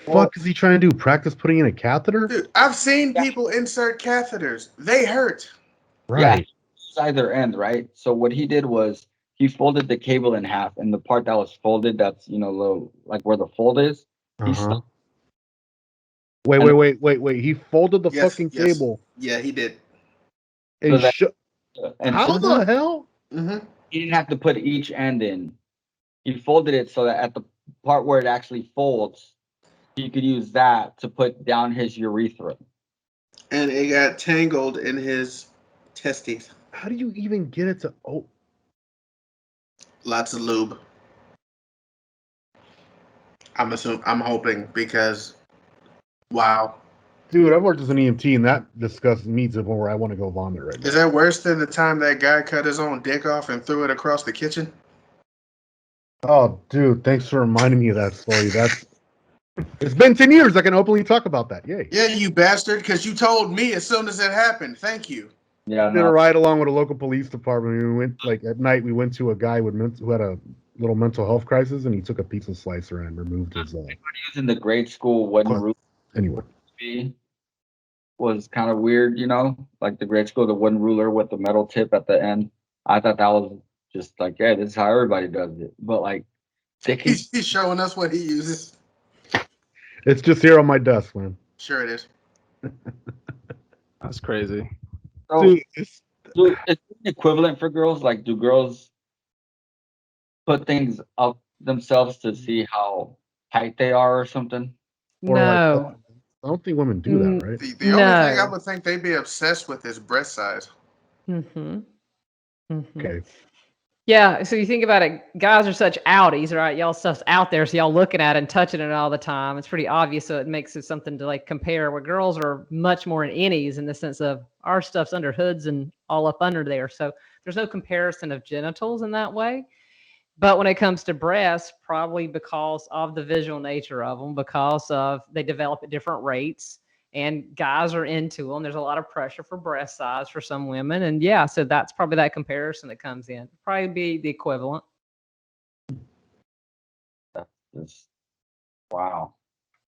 fuck is he trying to do? Practice putting in a catheter? Dude, I've seen people insert catheters. They hurt. Right. Yeah, it's either end, right? So what he did was he folded the cable in half, and the part that was folded, that's low, like where the fold is, he Uh-huh. stuck. Wait. He folded the Yes, fucking yes. cable Yeah, he did. So and that and how the hell? Mm-hmm. he didn't have to put each end in. He folded it so that at the part where it actually folds, he could use that to put down his urethra. And it got tangled in his testes. How do you even get it to Lots of lube. I'm hoping because wow. Dude, I've worked as an EMT and that disgusts me to the point where I want to go vomit right now. Is that worse than the time that guy cut his own dick off and threw it across the kitchen? Oh, dude, thanks for reminding me of that story. It's been 10 years. I can openly talk about that. Yay. Yeah, you bastard, because you told me as soon as it happened. Thank you. Yeah, Did a ride along with a local police department. We went at night. We went to a guy who had a little mental health crisis, and he took a pizza slicer and removed his. Using the grade school wooden rule anyway was kind of weird, like the grade school, the wooden ruler with the metal tip at the end. I thought that was just like, yeah, this is how everybody does it. But like, He's showing us what he uses. It's just here on my desk, man. Sure it is. That's crazy. So, Dude, is it equivalent for girls? Like, do girls put things up themselves to see how tight they are or something? No. I don't think women do that, right? The only thing I would think they'd be obsessed with is breast size. Mm-hmm. Okay. Yeah, so you think about it, guys are such outies, right? Y'all stuff's out there, so y'all looking at it and touching it all the time. It's pretty obvious, so it makes it something to like compare. Where girls are much more in innies in the sense of our stuff's under hoods and all up under there. So there's no comparison of genitals in that way. But when it comes to breasts, probably because of the visual nature of them, because of they develop at different rates, and guys are into them. There's a lot of pressure for breast size for some women, and yeah, so that's probably that comparison that comes in. Probably be the equivalent. That's just wow.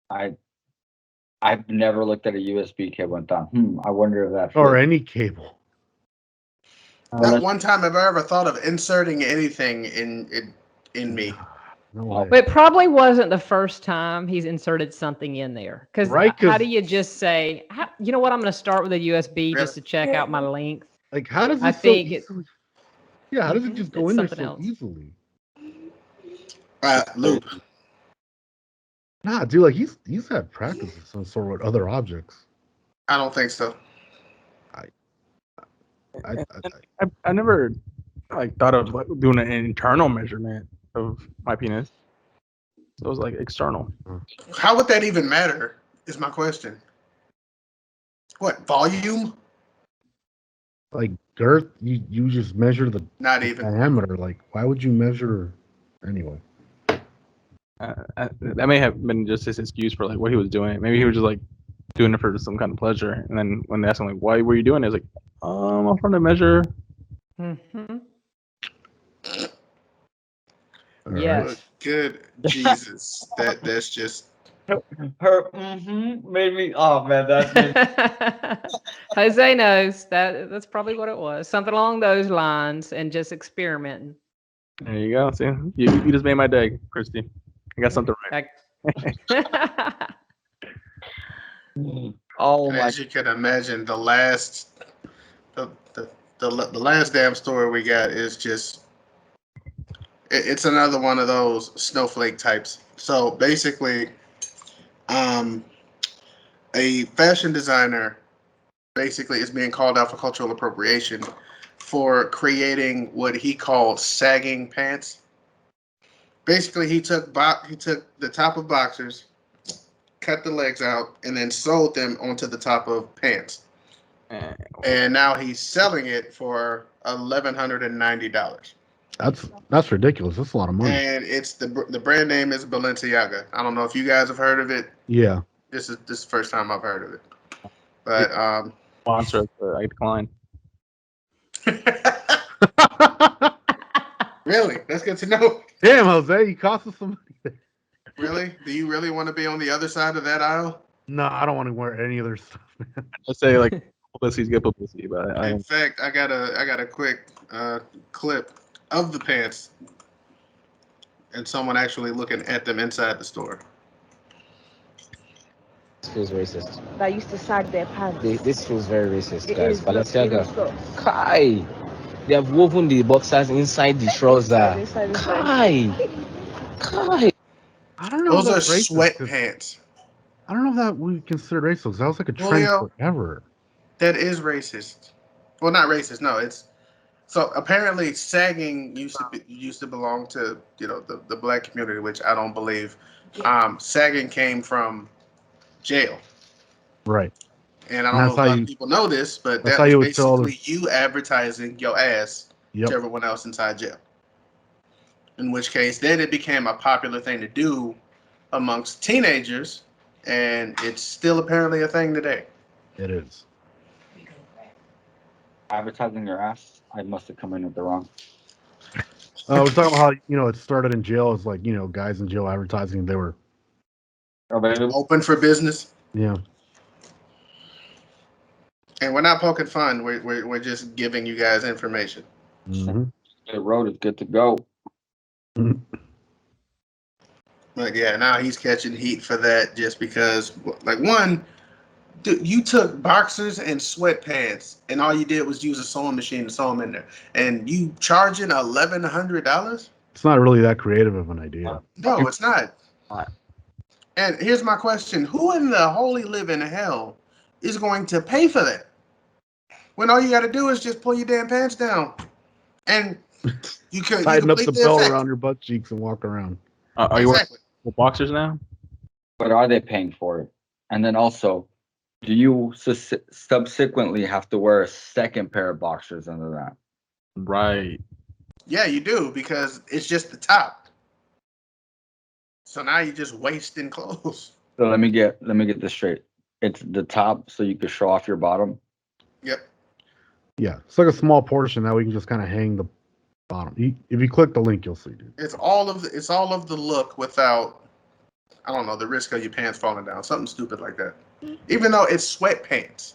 I've never looked at a USB cable and thought, I wonder if that Or fits. any cable. Not one time have I ever thought of inserting anything in me. No way. But it probably wasn't the first time he's inserted something in there. Because how do you just say, you know what, I'm going to start with a USB just to check out my length? Like, how does it I so think easily? Yeah, how does it just go it's in there something so else. easily? Loop. Nah, dude, like he's had practice of some sort with other objects. I don't think so. I never like thought of like doing an internal measurement of my penis. So it was like external. How would that even matter? Is my question. What volume? Like girth, you just measure the Not even diameter. Like, why would you measure anyway? That may have been just his excuse for like what he was doing. Maybe he was just like doing it for some kind of pleasure. And then when they asked him like, "Why were you doing it?" He's like, "I'm trying to measure." Yes. Good Jesus, that's just Her made me. Oh man, that's made Jose knows that's probably what it was. Something along those lines, and just experimenting. There you go. See, you just made my day, Kristie. I got something right. Oh And my. as you can imagine, the last damn story we got is just it's another one of those snowflake types. So basically, a fashion designer basically is being called out for cultural appropriation for creating what he called sagging pants. Basically, he took the top of boxers, cut the legs out, and then sewed them onto the top of pants. And now he's selling it for $1,190. That's ridiculous. That's a lot of money. And it's the brand name is Balenciaga. I don't know if you guys have heard of it. Yeah. This is the first time I've heard of it. But sponsor, I decline. Really? That's good to know. Damn, Jose, you cost us some money. Really? Do you really want to be on the other side of that aisle? No, I don't want to wear any other stuff, man. Let's say like publicity's good publicity, but In fact, I got a quick clip of the pants and someone actually looking at them inside the store. This feels racist. That used to sag their pants. This feels very racist, It guys. is, Balenciaga. look. Kai! They have woven the boxers inside the trouser. Inside. Kai! I don't know. Those are if that's racist, 'cause sweatpants. I don't know if that we consider racist. 'Cause that was like a trend Julio, forever. That is racist. Well, not racist. No, it's so apparently sagging used to belong to the black community, which I don't believe. Sagging came from jail. Right. And I don't know if a lot of people know this, but that was basically you advertising your ass to everyone else inside jail. In which case, then it became a popular thing to do amongst teenagers, and it's still apparently a thing today. It is. Advertising your ass. I must have come in at the wrong. We're talking about how it started in jail. It's like guys in jail advertising. They were open for business. Yeah. And we're not poking fun. We're just giving you guys information. Mm-hmm. The road is good to go. But yeah, now he's catching heat for that just because, like, one, dude, you took boxers and sweatpants and all you did was use a sewing machine to sew them in there, and you charging $1,100? It's not really that creative of an idea. No, it's not. And here's my question: who in the holy living hell is going to pay for that? When all you got to do is just pull your damn pants down, and you can tighten up the belt effect around your butt cheeks and walk around. Are you wearing boxers now? But are they paying for it? And then also, do you subsequently have to wear a second pair of boxers under that? Right. Yeah, you do, because it's just the top. So now you're just wasting clothes. So let me get this straight. It's the top so you can show off your bottom. Yep. Yeah, it's like a small portion that we can just kind of hang the bottom. If you click the link, you'll see, dude. It's all of the look without, I don't know, the risk of your pants falling down, something stupid like that. Even though it's sweatpants,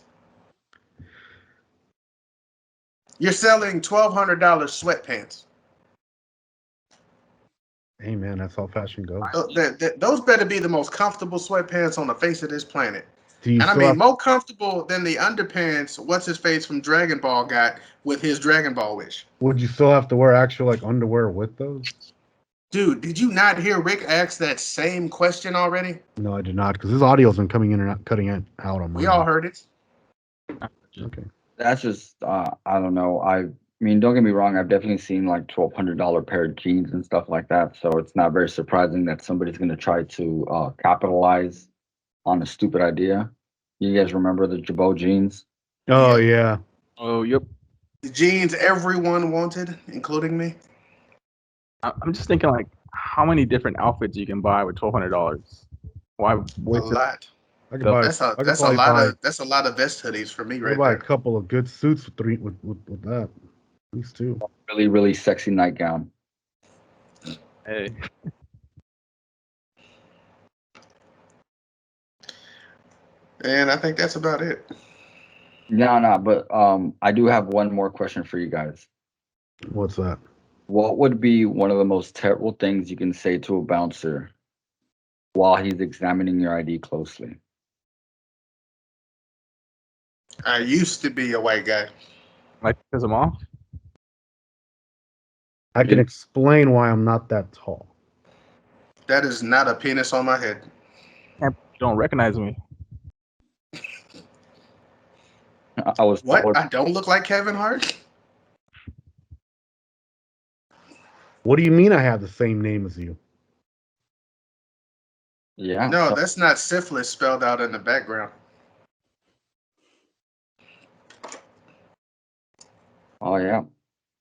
you're selling $1,200 sweatpants. Hey man, that's how fashion goes. Those better be the most comfortable sweatpants on the face of this planet. And I mean, more comfortable than the underpants what's his face from Dragon Ball got with his Dragon Ball wish. Would you still have to wear actual underwear with those? Dude, did you not hear Rick ask that same question already? No, I did not, because his audio's been coming in and out, cutting it out on my. We all heard it. Okay. That's just I don't know. I mean, don't get me wrong. I've definitely seen like $1,200 pair of jeans and stuff like that. So it's not very surprising that somebody's going to try to capitalize on a stupid idea. You guys remember the Jabot jeans? Oh yeah. Oh yep. The jeans everyone wanted, including me. I'm just thinking like how many different outfits you can buy with $1,200. Why waste a lot? That's a lot of vest hoodies for me I right could buy there. a couple of good suits with that. At least two. Really, really sexy nightgown. Hey. And I think that's about it. No, but I do have one more question for you guys. What's that? What would be one of the most terrible things you can say to a bouncer while he's examining your ID closely? I used to be a white guy. Like piss him off? I can explain why I'm not that tall. That is not a penis on my head. You don't recognize me. I was What? told- I don't look like Kevin Hart? What do you mean I have the same name as you? Yeah. No, so- that's not syphilis spelled out in the background. Oh yeah.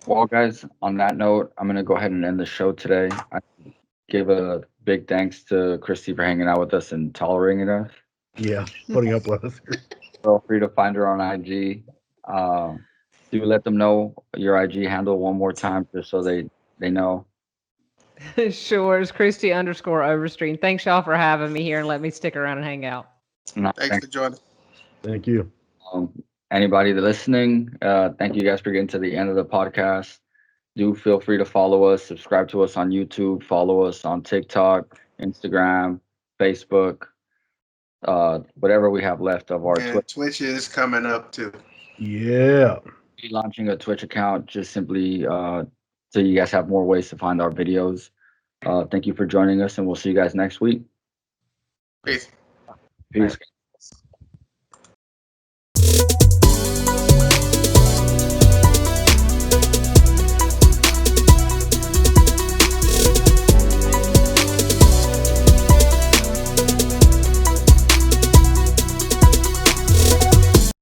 Well, guys, on that note, I'm gonna go ahead and end the show today. I give a big thanks to Kristie for hanging out with us and tolerating us. Yeah, putting up with us. Feel free to find her on IG. Do let them know your IG handle one more time, just so they know. Sure, it's Kristie_Overstreet. Thanks y'all for having me here and let me stick around and hang out. No, Thanks for joining. Thank you. Anybody that listening, thank you guys for getting to the end of the podcast. Do feel free to follow us, subscribe to us on YouTube, follow us on TikTok, Instagram, Facebook, whatever we have left of our And Twitch is coming up too. Yeah. Be launching a Twitch account just simply so you guys have more ways to find our videos. Thank you for joining us, and we'll see you guys next week. Peace. Peace.